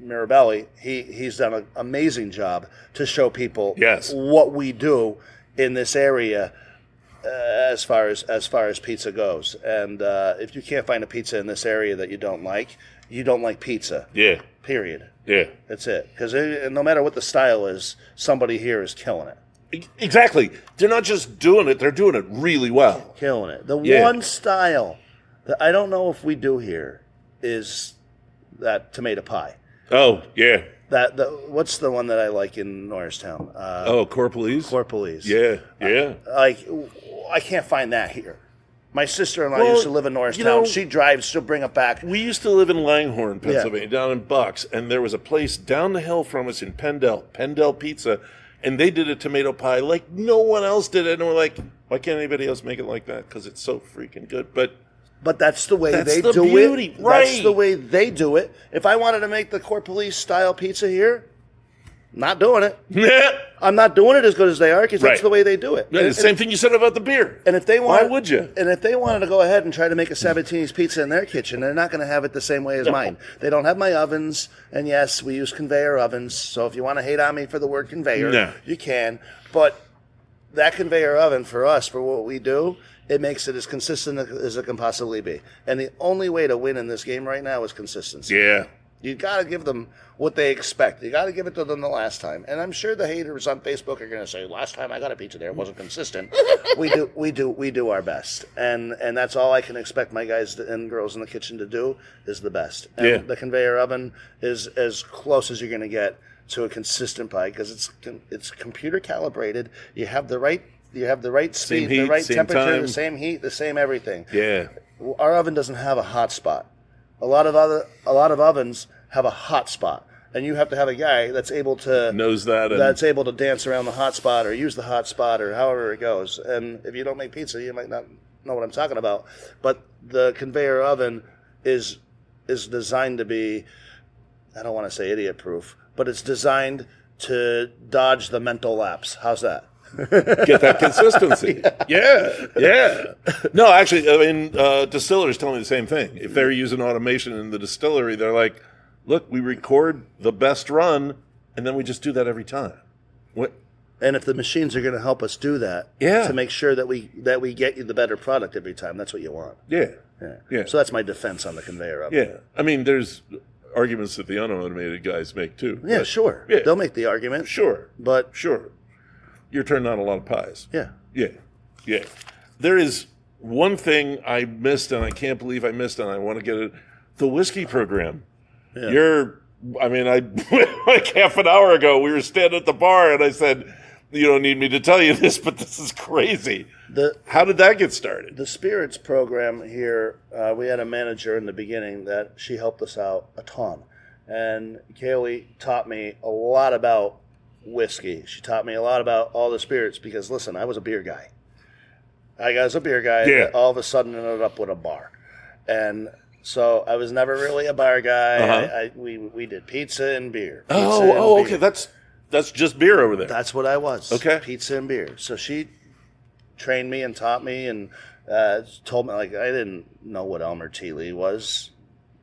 Mirabelli. He's done an amazing job to show people Yes. what we do in this area as far as pizza goes. And if you can't find a pizza in this area that you don't like pizza. Yeah. Period. Yeah. That's it. Because no matter what the style is, somebody here is killing it. Exactly. They're not just doing it, they're doing it really well. Killing it. The Yeah. one style that I don't know if we do here is that tomato pie. Oh, yeah. What's the one that I like in Norristown? Corpolese? Corpolese. Yeah. I can't find that here. My sister-in-law Well, used to live in Norristown. She drives. She'll bring it back. We used to live in Langhorne, Pennsylvania, down in Bucks, and there was a place down the hill from us in Pendel Pizza, and they did a tomato pie like no one else did it. And we're like, why can't anybody else make it like that? Because it's so freaking good. But that's the way That's they the do beauty, it. right. That's the way they do it. If I wanted to make the Corpolese style pizza here, not doing it. I'm not doing it as good as they are because that's Right. the way they do it. the same thing you said about the beer. And if they Why want, would you? And if they wanted to go ahead and try to make a Sabatini's pizza in their kitchen, they're not going to have it the same way as mine. They don't have my ovens, and yes, we use conveyor ovens. So if you want to hate on me for the word conveyor, No. you can. But that conveyor oven for us, for what we do, it makes it as consistent as it can possibly be. And the only way to win in this game right now is consistency. Yeah. You got to give them what they expect. You got to give it to them the last time. And I'm sure the haters on Facebook are going to say, "Last time I got a pizza there, it wasn't consistent." we do our best, and that's all I can expect my guys and girls in the kitchen to do is the best. And Yeah. the conveyor oven is as close as you're going to get to a consistent pie because it's computer calibrated. You have the right speed, heat, the right same temperature, time. the same heat, the same everything. Yeah. Our oven doesn't have a hot spot. A lot of ovens have a hot spot, and you have to have a guy that's able to Knows that. And that's able to dance around the hot spot or use the hot spot or however it goes. And if you don't make pizza, you might not know what I'm talking about. But the conveyor oven is designed to be, I don't want to say idiot proof, but it's designed to dodge the mental lapse. How's that? get that consistency. Yeah. No, actually, I mean, distillers tell me the same thing. If they're using automation in the distillery, they're like, look, we record the best run, and then we just do that every time. What? And if the machines are going to help us do that, Yeah. to make sure that we get you the better product every time, that's what you want. Yeah. So that's my defense on the conveyor oven. Yeah. I mean, there's arguments that the unautomated guys make, too. Yeah, but- sure. Yeah. They'll make the argument. Sure. But Sure. You're turning on a lot of pies. yeah. Yeah. There is one thing I missed, and I can't believe I missed, and I want to get it. The whiskey program. Yeah. You're I mean, like half an hour ago, we were standing at the bar, and I said, "You don't need me to tell you this, but this is crazy." How did that get started? The spirits program here, we had a manager in the beginning that she helped us out a ton. And Kaylee taught me a lot about whiskey. She taught me a lot about all the spirits because, listen, I was a beer guy. I was a beer guy that all of a sudden ended up with a bar. And so I was never really a bar guy. We did pizza and beer. Okay. That's just beer over there. That's what I was. Okay. Pizza and beer. So she trained me and taught me and told me, like, I didn't know what Elmer T. Lee was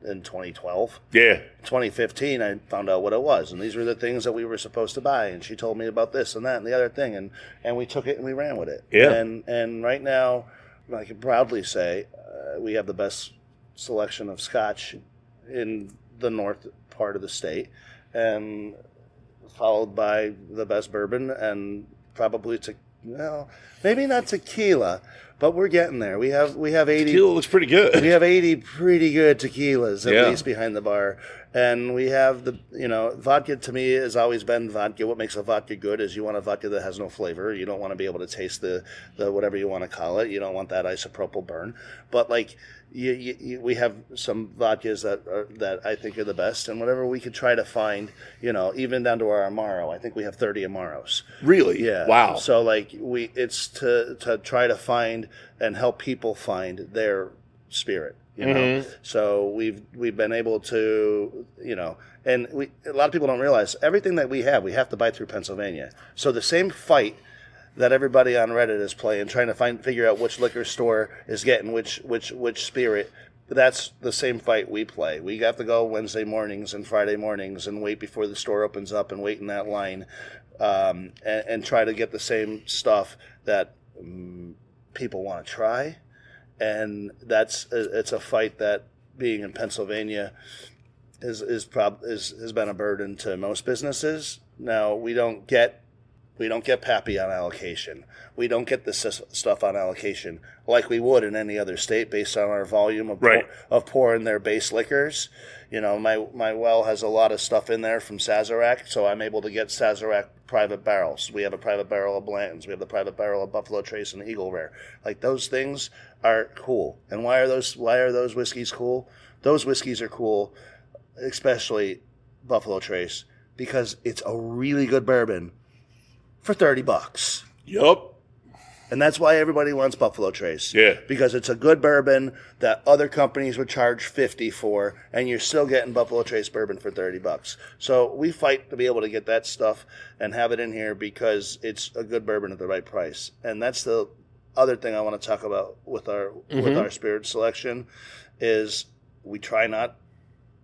in 2012. Yeah. 2015, I found out what it was. And these were the things that we were supposed to buy. And she told me about this and that and the other thing. And we took it and we ran with it. Yeah. And right now, I can proudly say we have the best selection of scotch in the north part of the state. And followed by the best bourbon and probably maybe not tequila, but we're getting there. We have 80. Tequila looks pretty good. We have 80 pretty good tequilas at least behind the bar, and we have vodka. To me has always been vodka. What makes a vodka good is you want a vodka that has no flavor. You don't want to be able to taste the whatever you want to call it. You don't want that isopropyl burn, but like. We have some vodkas that I think are the best, and whatever we could try to find, even down to our Amaro. I think we have 30 Amaros. Really? Yeah. Wow. So like it's to try to find and help people find their spirit. So we've been able to and a lot of people don't realize everything that we have to buy through Pennsylvania. So the same fight that everybody on Reddit is playing, trying to figure out which liquor store is getting which spirit. That's the same fight we play. We have to go Wednesday mornings and Friday mornings and wait before the store opens up and wait in that line and try to get the same stuff that people want to try. And it's a fight that being in Pennsylvania has been a burden to most businesses. Now we don't get Pappy on allocation. We don't get this stuff on allocation like we would in any other state based on our volume of pouring their base liquors. My well has a lot of stuff in there from Sazerac, so I'm able to get Sazerac private barrels. We have a private barrel of Blanton's. We have the private barrel of Buffalo Trace and Eagle Rare. Like, those things are cool. And why are those whiskeys cool? Those whiskeys are cool, especially Buffalo Trace, because it's a really good bourbon for $30. Yup. And that's why everybody wants Buffalo Trace. Yeah. Because it's a good bourbon that other companies would charge $50 for, and you're still getting Buffalo Trace bourbon for $30. So we fight to be able to get that stuff and have it in here because it's a good bourbon at the right price. And that's the other thing I want to talk about with our spirit selection is we try not.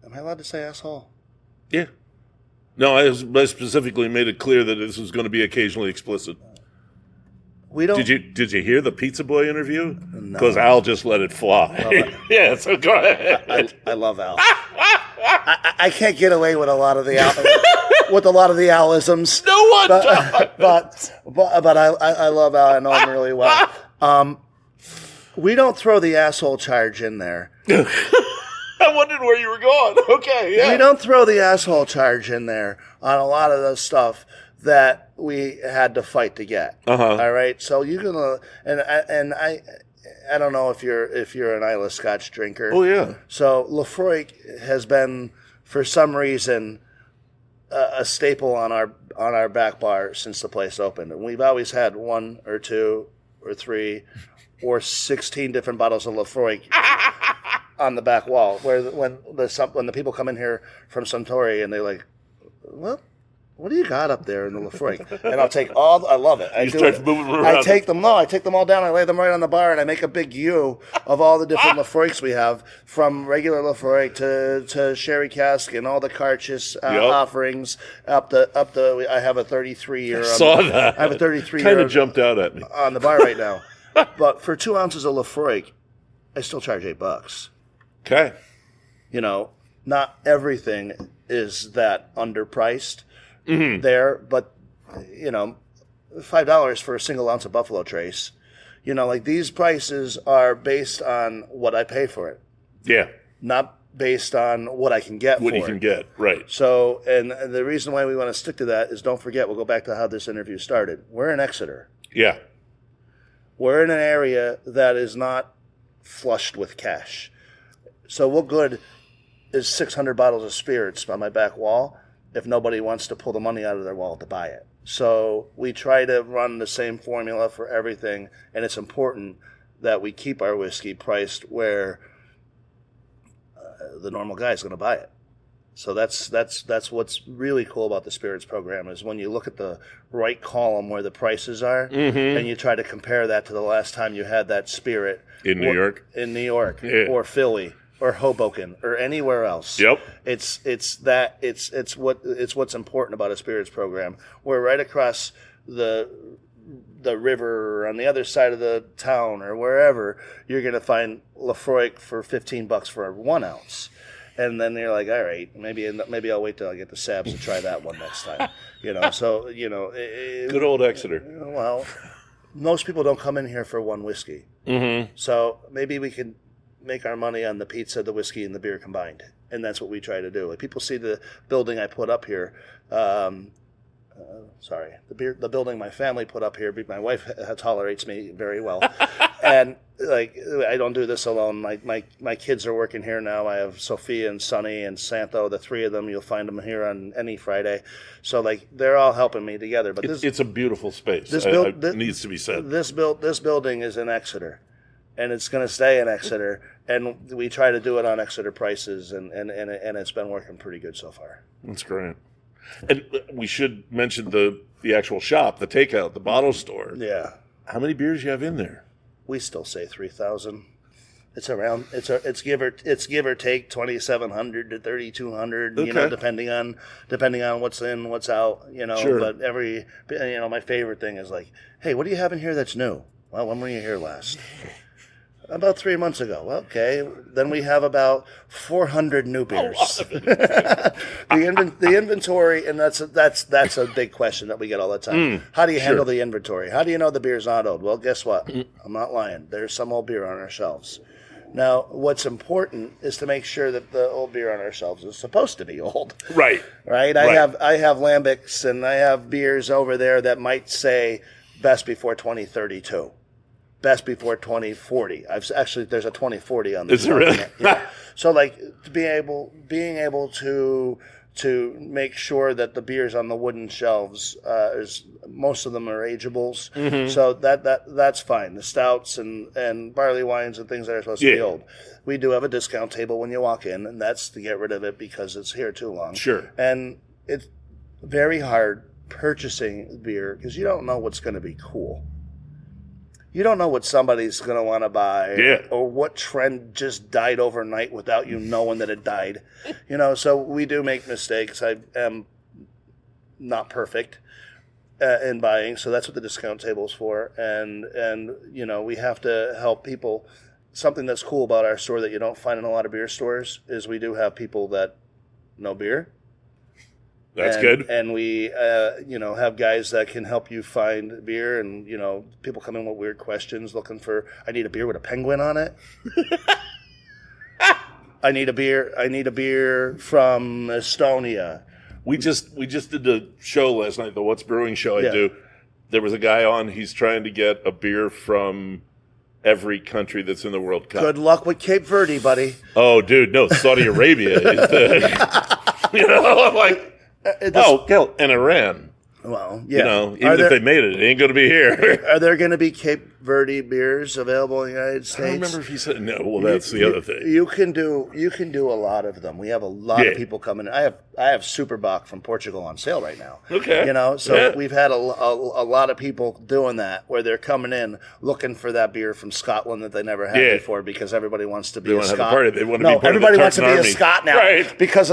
Am I allowed to say asshole? Yeah. No, I specifically made it clear that this was going to be occasionally explicit. We don't. Did you hear the Pizza Boy interview? No. Because Al just let it fly. Yeah, so go ahead. I love Al. I can't get away with a lot of the Alisms. No one does. But I love Al. I know him really well. We don't throw the asshole charge in there. I wondered where you were going. Okay, yeah. We don't throw the asshole charge in there on a lot of the stuff that we had to fight to get. All right, so you can, and I don't know if you're an Isla Scotch drinker. Oh yeah. So Lefroy has been, for some reason, a staple on our back bar since the place opened, and we've always had 1 or 2 or 3 or 16 different bottles of Lefroy on the back wall. When the people come in here from Suntory and they're like, what do you got up there in the Lefroy? And I'll take all. I love it. I take them all down. I lay them right on the bar, and I make a big U of all the different Lefroys we have, from regular Lefroy to sherry cask and all the Carchis offerings up the. I have a 33-year. I saw that. I have a 33-year. Kind of jumped out at me on the bar right now. But for 2 ounces of Lefroy, I still charge $8. Okay. Not everything is that underpriced. There, but $5 for a single ounce of Buffalo Trace. Like, these prices are based on what I pay for it. Yeah. Not based on what I can get What for you it. can get, right. So, and the reason why we want to stick to that is don't forget, we'll go back to how this interview started. We're in Exeter. Yeah. We're in an area that is not flushed with cash. So what good is 600 bottles of spirits on my back wall if nobody wants to pull the money out of their wallet to buy it? So we try to run the same formula for everything, and it's important that we keep our whiskey priced where the normal guy is going to buy it. So that's what's really cool about the spirits program is when you look at the right column where the prices are, and you try to compare that to the last time you had that spirit In New York? in New York, Yeah. or Philly, or Hoboken, or anywhere else. Yep. It's what's important about a spirits program. We're right across the river, or on the other side of the town, or wherever. You're going to find Lafroig for $15 for 1 ounce. And then you're like, all right, maybe I'll wait till I get the Sabs to try that one next time. So Good old Exeter. well, most people don't come in here for one whiskey. Mm-hmm. So maybe we can make our money on the pizza, the whiskey, and the beer combined. And that's what we try to do. Like, people see the building I put up here. The building my family put up here. My wife tolerates me very well. And like, I don't do this alone. My kids are working here now. I have Sophia and Sonny and Santo, the three of them. You'll find them here on any Friday. So like, they're all helping me together. But It's a beautiful space. This needs to be said. This building is in Exeter, and it's going to stay in Exeter. And we try to do it on Exeter prices, and it's been working pretty good so far. That's great. And we should mention the actual shop, the takeout, the bottle store. Yeah. How many beers you have in there? We still say 3,000. It's around. It's give or take 2,700 to 3,200. Okay. Depending on what's in, what's out. Sure. But my favorite thing is like, hey, what do you have in here that's new? Well, when were you here last? About 3 months ago. Okay. Then we have about 400 new beers. The inventory, and that's a big question that we get all the time. How do you handle the inventory? How do you know the beer's not old? Well, guess what? I'm not lying. There's some old beer on our shelves. Now, what's important is to make sure that the old beer on our shelves is supposed to be old. Right. Right? I have lambics, and I have beers over there that might say best before 2032. Best before 2040. There's a 2040 on this. Is it really? Yeah. So like, being able to make sure that the beers on the wooden shelves, most of them are ageables. Mm-hmm. So that's fine. The stouts and barley wines and things that are supposed to be old. We do have a discount table when you walk in, and that's to get rid of it because it's here too long. Sure. And it's very hard purchasing beer because you don't know what's going to be cool. You don't know what somebody's going to want to buy, or what trend just died overnight without you knowing that it died. So we do make mistakes. I am not perfect in buying, so that's what the discount table is for. And we have to help people. Something that's cool about our store that you don't find in a lot of beer stores is we do have people that know beer. That's good. And we, have guys that can help you find beer, and people come in with weird questions looking for. I need a beer with a penguin on it. I need a beer from Estonia. We just did the show last night, the What's Brewing show I do. There was a guy on. He's trying to get a beer from every country that's in the World Cup. Good luck with Cape Verde, buddy. Oh, dude, no, Saudi Arabia is the. I'm like. And Iran. Well, yeah. Even if they made it, it ain't going to be here. Are there going to be Cape Verde beers available in the United States? I don't remember if he said no. Well, that's the other thing. You can do a lot of them. We have a lot of people coming. I have Superbach from Portugal on sale right now. Okay. We've had a lot of people doing that where they're coming in looking for that beer from Scotland that they never had before because everybody wants to be a Scot. They want to be part everybody of the wants to be a Scot now, right? Because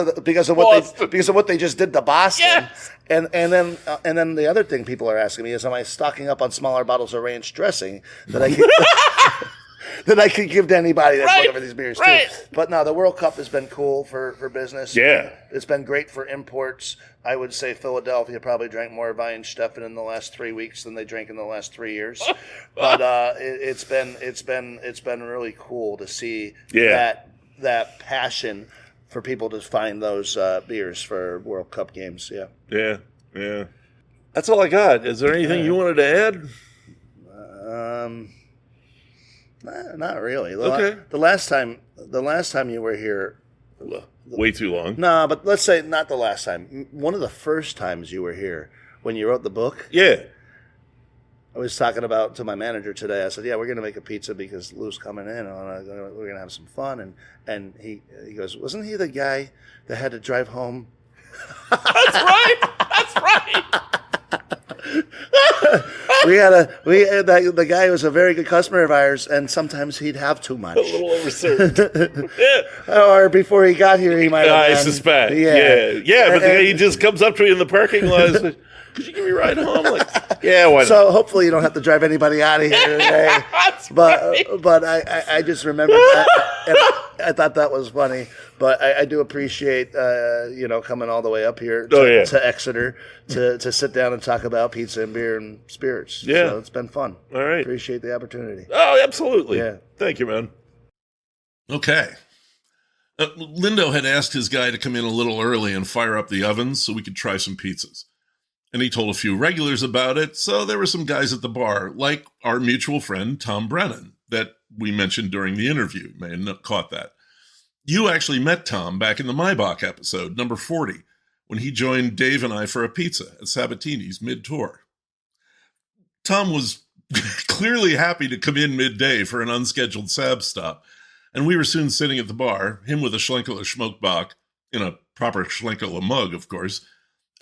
of what they just did to Boston. Yes. And then the other thing people are asking me is, am I stocking up on smaller bottles of ranch dressing that I could give to anybody that's looking for these beers too? But no, the World Cup has been cool for business. Yeah, it's been great for imports. I would say Philadelphia probably drank more Weihenstephan in the last 3 weeks than they drank in the last 3 years. But it's been really cool to see that passion for people to find those beers for World Cup games. Yeah. Yeah. That's all I got. Is there anything you wanted to add? Not really. Okay. The last time you were here. Way too long. No, but let's say not the last time. One of the first times you were here when you wrote the book. Yeah. I was talking about to my manager today. I said, "Yeah, we're going to make a pizza because Lou's coming in, and we're going to have some fun." And he goes, "Wasn't he the guy that had to drive home?" That's right. The guy was a very good customer of ours, and sometimes he'd have too much. A little overserved. Yeah. Or before he got here, he might have I been. suspect. Yeah. Yeah, but he just comes up to me in the parking lot and says, "Could you give me a ride home?" I'm like, yeah, why not? So hopefully you don't have to drive anybody out of here today. But I just remembered that, and I thought that was funny. But I do appreciate coming all the way up here to Exeter to sit down and talk about pizza and beer and spirits. Yeah. So it's been fun. All right. Appreciate the opportunity. Oh, absolutely. Yeah. Thank you, man. Okay. Lindo had asked his guy to come in a little early and fire up the ovens so we could try some pizzas. And he told a few regulars about it, so there were some guys at the bar, like our mutual friend Tom Brennan, that we mentioned during the interview. You may have not caught that. You actually met Tom back in the Maybach episode, number 40, when he joined Dave and I for a pizza at Sabatini's mid-tour. Tom was clearly happy to come in midday for an unscheduled Sab stop, and we were soon sitting at the bar, him with a Schlenkerler Schmokebach, in a proper Schlenkerler mug, of course,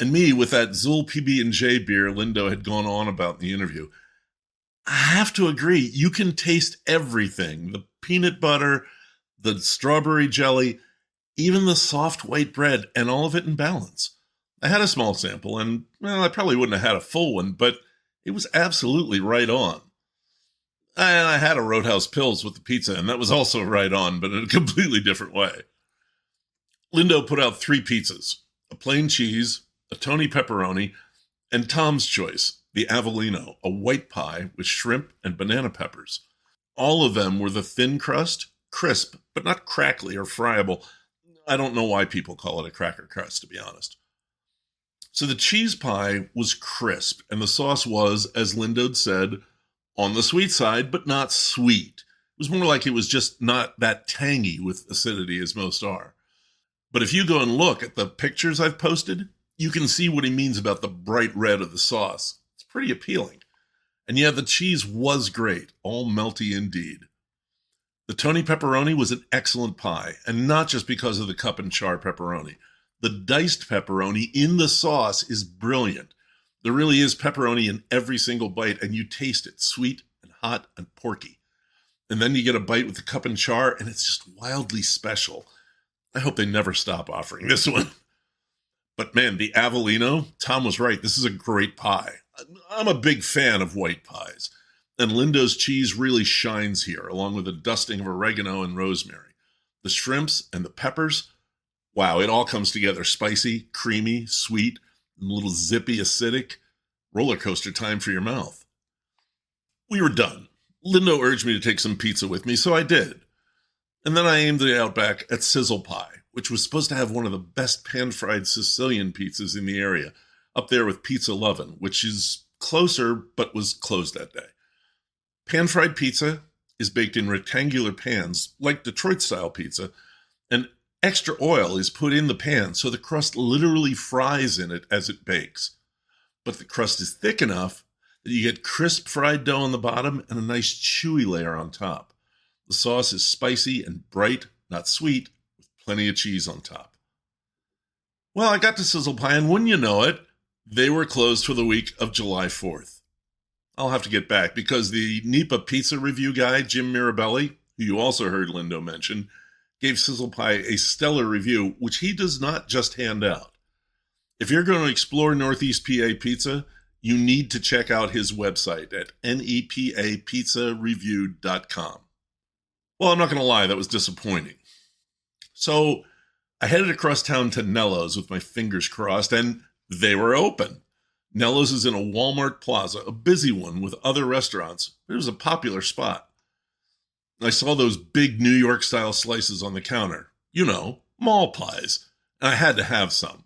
and me with that Zul PB&J beer Lindo had gone on about in the interview. I have to agree, you can taste everything. The peanut butter, the strawberry jelly, even the soft white bread, and all of it in balance. I had a small sample, and, well, I probably wouldn't have had a full one, but it was absolutely right on. And I had a Roadhouse Pils with the pizza, and that was also right on, but in a completely different way. Lindo put out 3 pizzas, a plain cheese, a Tony pepperoni, and Tom's choice, the Avellino, a white pie with shrimp and banana peppers. All of them were the thin crust, crisp, but not crackly or friable. I don't know why people call it a cracker crust, to be honest. So the cheese pie was crisp, and the sauce was, as Lindo said, on the sweet side, but not sweet. It was more like it was just not that tangy with acidity as most are. But if you go and look at the pictures I've posted, you can see what he means about the bright red of the sauce. It's pretty appealing. And yeah, the cheese was great, all melty indeed. The Tony pepperoni was an excellent pie, and not just because of the cup and char pepperoni. The diced pepperoni in the sauce is brilliant. There really is pepperoni in every single bite, and you taste it, sweet and hot and porky. And then you get a bite with the cup and char, and it's just wildly special. I hope they never stop offering this one. But man, the Avellino, Tom was right. This is a great pie. I'm a big fan of white pies. And Lindo's cheese really shines here, along with a dusting of oregano and rosemary. The shrimps and the peppers, wow, it all comes together. Spicy, creamy, sweet, and a little zippy, acidic. Roller coaster time for your mouth. We were done. Lindo urged me to take some pizza with me, so I did. And then I aimed the Outback at Sizzle Pie, which was supposed to have one of the best pan-fried Sicilian pizzas in the area, up there with Pizza Lovin', which is closer but was closed that day. Pan-fried pizza is baked in rectangular pans, like Detroit-style pizza, and extra oil is put in the pan so the crust literally fries in it as it bakes. But the crust is thick enough that you get crisp fried dough on the bottom and a nice chewy layer on top. The sauce is spicy and bright, not sweet, with plenty of cheese on top. Well, I got to Sizzle Pie, and wouldn't you know it, they were closed for the week of July 4th. I'll have to get back because the Nipa pizza review guy, Jim Mirabelli, who you also heard Lindo mention, gave Sizzle Pie a stellar review, which he does not just hand out. If you're going to explore Northeast PA pizza, you need to check out his website at nepapizzareview.com. Well, I'm not going to lie, that was disappointing. So I headed across town to Nello's with my fingers crossed, and they were open. Nello's is in a Walmart plaza, a busy one with other restaurants, but it was a popular spot. I saw those big New York-style slices on the counter. You know, mall pies. And I had to have some.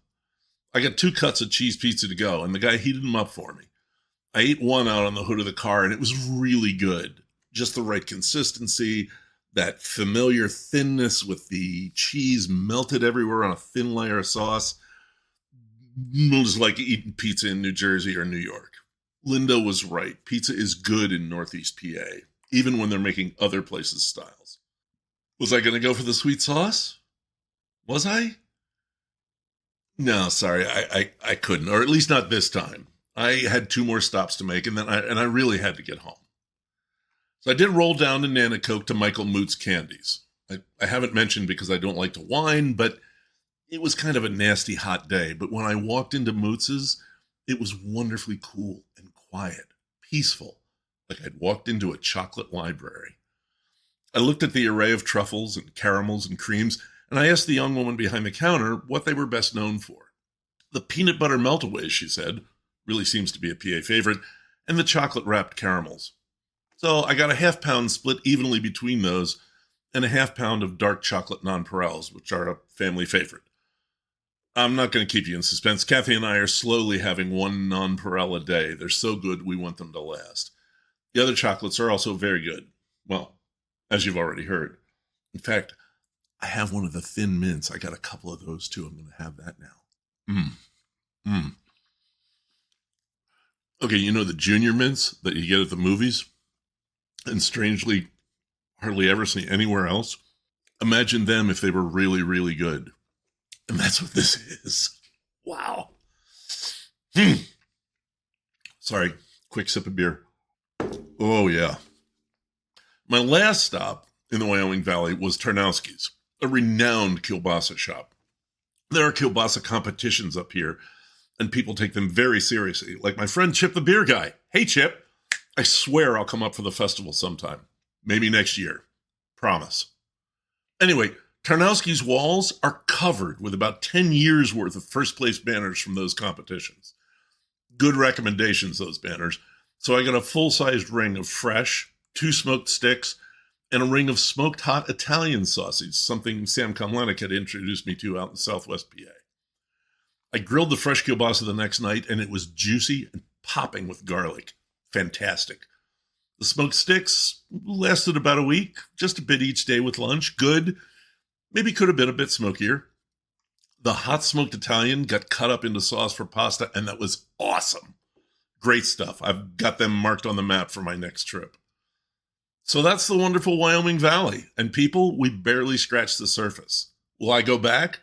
I got 2 cuts of cheese pizza to go, and the guy heated them up for me. I ate one out on the hood of the car, and it was really good. Just the right consistency, that familiar thinness with the cheese melted everywhere on a thin layer of sauce. It was like eating pizza in New Jersey or New York. Lindo was right. Pizza is good in Northeast PA, even when they're making other places' styles. Was I going to go for the sweet sauce? Was I? No, sorry, I couldn't, or at least not this time. I had 2 more stops to make, and then I really had to get home. So I did roll down to Nanacoke to Michael Moot's Candies. I haven't mentioned because I don't like to whine, but it was kind of a nasty hot day. But when I walked into Moots's, it was wonderfully cool and quiet, peaceful, like I'd walked into a chocolate library. I looked at the array of truffles and caramels and creams, and I asked the young woman behind the counter what they were best known for. The peanut butter meltaways, she said, really seems to be a PA favorite, and the chocolate-wrapped caramels. So I got a half-pound split evenly between those and a half-pound of dark chocolate nonpareils, which are a family favorite. I'm not going to keep you in suspense. Kathy and I are slowly having 1 nonpareil a day. They're so good, we want them to last. The other chocolates are also very good. Well, as you've already heard. In fact, I have one of the thin mints. I got a couple of those, too. I'm going to have that now. Okay, you know the junior mints that you get at the movies? And strangely, hardly ever see anywhere else? Imagine them if they were really, really good. And that's what this is. Wow. Sorry, quick sip of beer. Oh, yeah. My last stop in the Wyoming Valley was Tarnowski's, a renowned kielbasa shop. There are kielbasa competitions up here, and people take them very seriously, like my friend Chip the beer guy. Hey, Chip. I swear I'll come up for the festival sometime. Maybe next year. Promise. Anyway, Tarnowski's walls are covered with about 10 years worth of first-place banners from those competitions. Good recommendations, those banners. So I got a full-sized ring of fresh, 2 smoked sticks, and a ring of smoked hot Italian sausage, something Sam Komlenik had introduced me to out in Southwest PA. I grilled the fresh kielbasa the next night, and it was juicy and popping with garlic. Fantastic. The smoked sticks lasted about a week, just a bit each day with lunch. Good. Maybe could have been a bit smokier. The hot smoked Italian got cut up into sauce for pasta, and that was awesome. Great stuff. I've got them marked on the map for my next trip. So that's the wonderful Wyoming Valley. And people, we barely scratched the surface. Will I go back?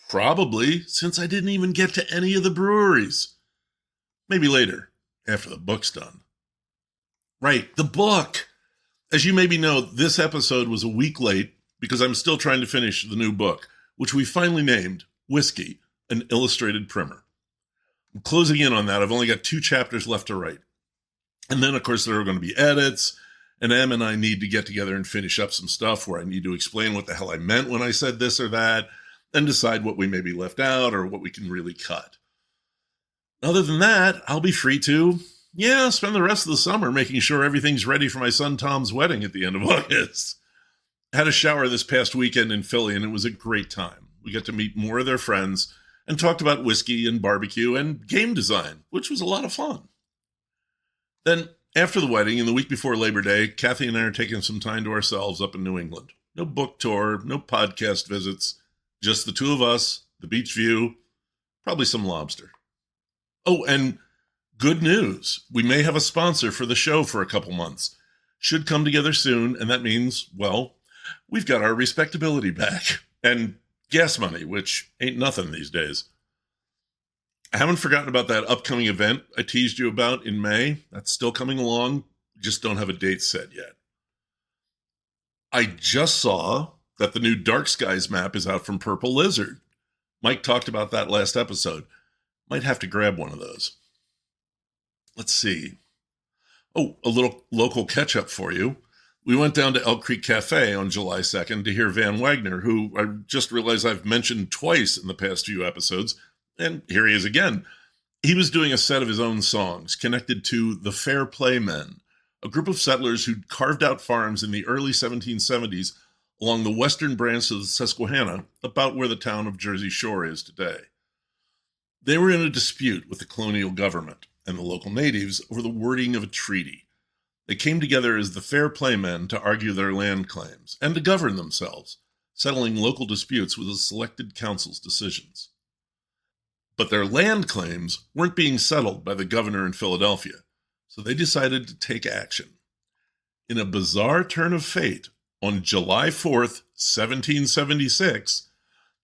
Probably, since I didn't even get to any of the breweries. Maybe later, after the book's done. Right, the book! As you maybe know, this episode was a week late because I'm still trying to finish the new book, which we finally named Whiskey, an Illustrated Primer. I'm closing in on that. I've only got 2 chapters left to write. And then, of course, there are going to be edits, and Em and I need to get together and finish up some stuff where I need to explain what the hell I meant when I said this or that, and decide what we maybe left out or what we can really cut. Other than that, I'll be free to, spend the rest of the summer making sure everything's ready for my son Tom's wedding at the end of August. I had a shower this past weekend in Philly, and it was a great time. We got to meet more of their friends and talked about whiskey and barbecue and game design, which was a lot of fun. Then, after the wedding and the week before Labor Day, Kathy and I are taking some time to ourselves up in New England. No book tour, no podcast visits, just the 2 of us, the beach view, probably some lobster. Oh, and good news. We may have a sponsor for the show for a couple months. Should come together soon, and that means, well, we've got our respectability back. And gas money, which ain't nothing these days. I haven't forgotten about that upcoming event I teased you about in May. That's still coming along. Just don't have a date set yet. I just saw that the new Dark Skies map is out from Purple Lizard. Mike talked about that last episode. Might have to grab one of those. Let's see. Oh, a little local catch-up for you. We went down to Elk Creek Cafe on July 2nd to hear Van Wagner, who I just realized I've mentioned twice in the past few episodes, and here he is again. He was doing a set of his own songs connected to the Fair Play Men, a group of settlers who'd carved out farms in the early 1770s along the western branch of the Susquehanna, about where the town of Jersey Shore is today. They were in a dispute with the colonial government and the local natives over the wording of a treaty. They came together as the fair play men to argue their land claims and to govern themselves, settling local disputes with a selected council's decisions. But their land claims weren't being settled by the governor in Philadelphia, so they decided to take action. In a bizarre turn of fate, on July 4th, 1776,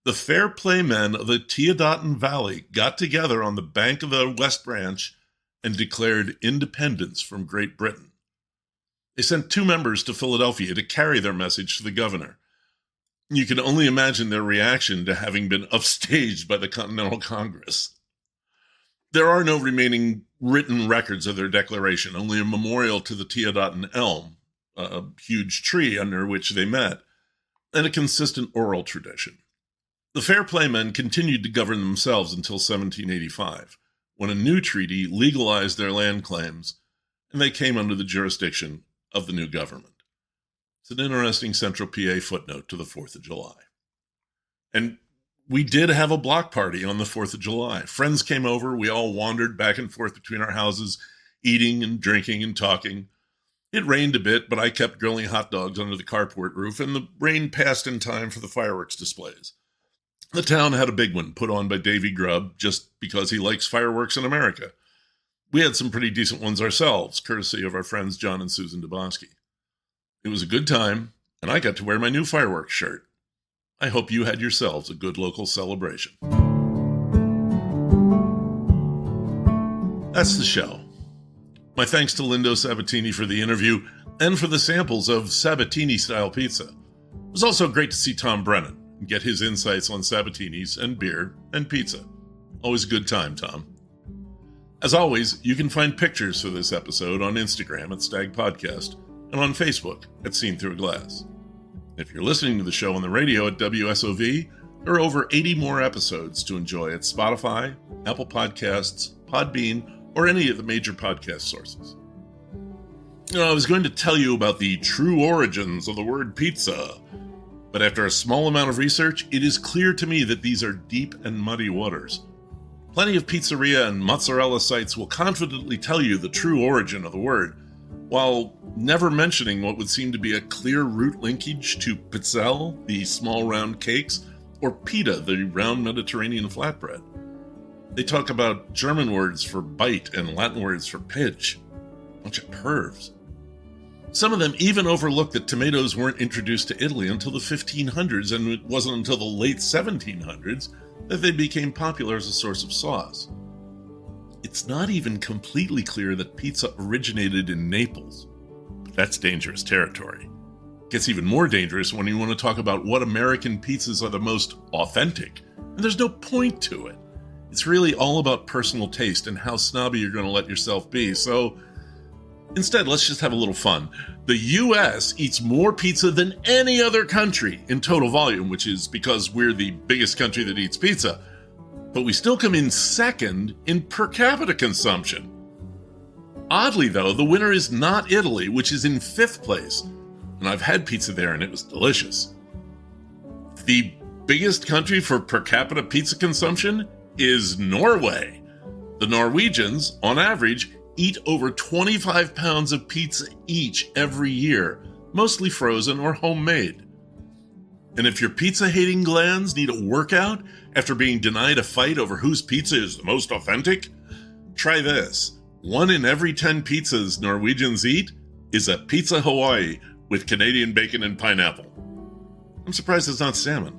the fair play men of the Teodotin Valley got together on the bank of the West Branch and declared independence from Great Britain. They sent 2 members to Philadelphia to carry their message to the governor. You can only imagine their reaction to having been upstaged by the Continental Congress. There are no remaining written records of their declaration, only a memorial to the Teodotin elm, a huge tree under which they met, and a consistent oral tradition. The fair play men continued to govern themselves until 1785, when a new treaty legalized their land claims, and they came under the jurisdiction of the new government. It's an interesting Central PA footnote to the 4th of July. And we did have a block party on the 4th of July. Friends came over. We all wandered back and forth between our houses, eating and drinking and talking. It rained a bit, but I kept grilling hot dogs under the carport roof, and the rain passed in time for the fireworks displays. The town had a big one put on by Davy Grubb just because he likes fireworks in America. We had some pretty decent ones ourselves, courtesy of our friends John and Susan Dubosky. It was a good time, and I got to wear my new fireworks shirt. I hope you had yourselves a good local celebration. That's the show. My thanks to Lindo Sabatini for the interview and for the samples of Sabatini-style pizza. It was also great to see Tom Brennan and get his insights on Sabatinis and beer and pizza. Always a good time, Tom. As always, you can find pictures for this episode on Instagram at Stag Podcast and on Facebook at Seen Through a Glass. If you're listening to the show on the radio at WSOV, there are over 80 more episodes to enjoy at Spotify, Apple Podcasts, Podbean, or any of the major podcast sources. I was going to tell you about the true origins of the word pizza, but after a small amount of research, it is clear to me that these are deep and muddy waters. Plenty of pizzeria and mozzarella sites will confidently tell you the true origin of the word, while never mentioning what would seem to be a clear root linkage to pizzelle, the small round cakes, or pita, the round Mediterranean flatbread. They talk about German words for bite and Latin words for pitch. Bunch of pervs. Some of them even overlook that tomatoes weren't introduced to Italy until the 1500s, and it wasn't until the late 1700s that they became popular as a source of sauce. It's not even completely clear that pizza originated in Naples, but that's dangerous territory. It gets even more dangerous when you want to talk about what American pizzas are the most authentic, and there's no point to it. It's really all about personal taste and how snobby you're going to let yourself be, so instead, let's just have a little fun. The U.S. eats more pizza than any other country in total volume, which is because we're the biggest country that eats pizza. But we still come in second in per capita consumption. Oddly, though, the winner is not Italy, which is in 5th place. And I've had pizza there and it was delicious. The biggest country for per capita pizza consumption is Norway. The Norwegians, on average, eat over 25 pounds of pizza each every year, mostly frozen or homemade. And if your pizza-hating glands need a workout after being denied a fight over whose pizza is the most authentic, try this. 1 in every 10 pizzas Norwegians eat is a Pizza Hawaii with Canadian bacon and pineapple. I'm surprised it's not salmon.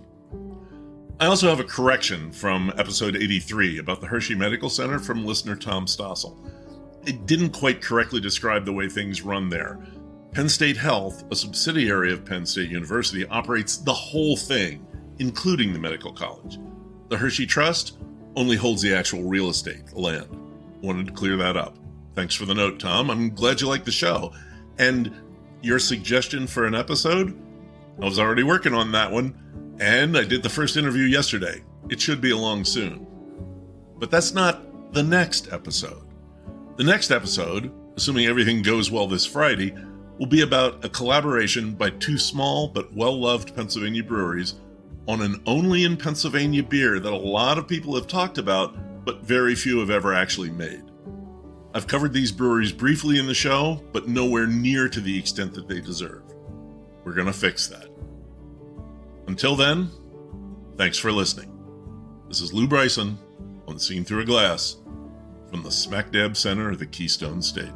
I also have a correction from episode 83 about the Hershey Medical Center from listener Tom Stossel. It didn't quite correctly describe the way things run there. Penn State Health, a subsidiary of Penn State University, operates the whole thing, including the medical college. The Hershey Trust only holds the actual real estate, the land. Wanted to clear that up. Thanks for the note, Tom. I'm glad you liked the show. And your suggestion for an episode? I was already working on that one, and I did the first interview yesterday. It should be along soon. But that's not the next episode. The next episode assuming everything goes well this Friday, will be about a collaboration by two small but well-loved Pennsylvania breweries on an only in Pennsylvania beer that a lot of people have talked about, but very few have ever actually made. I've covered these breweries briefly in the show, but nowhere near to the extent that they deserve. We're going to fix that. Until then, thanks for listening. This is Lou Bryson on Seen Through a Glass from the smack dab center of the Keystone State.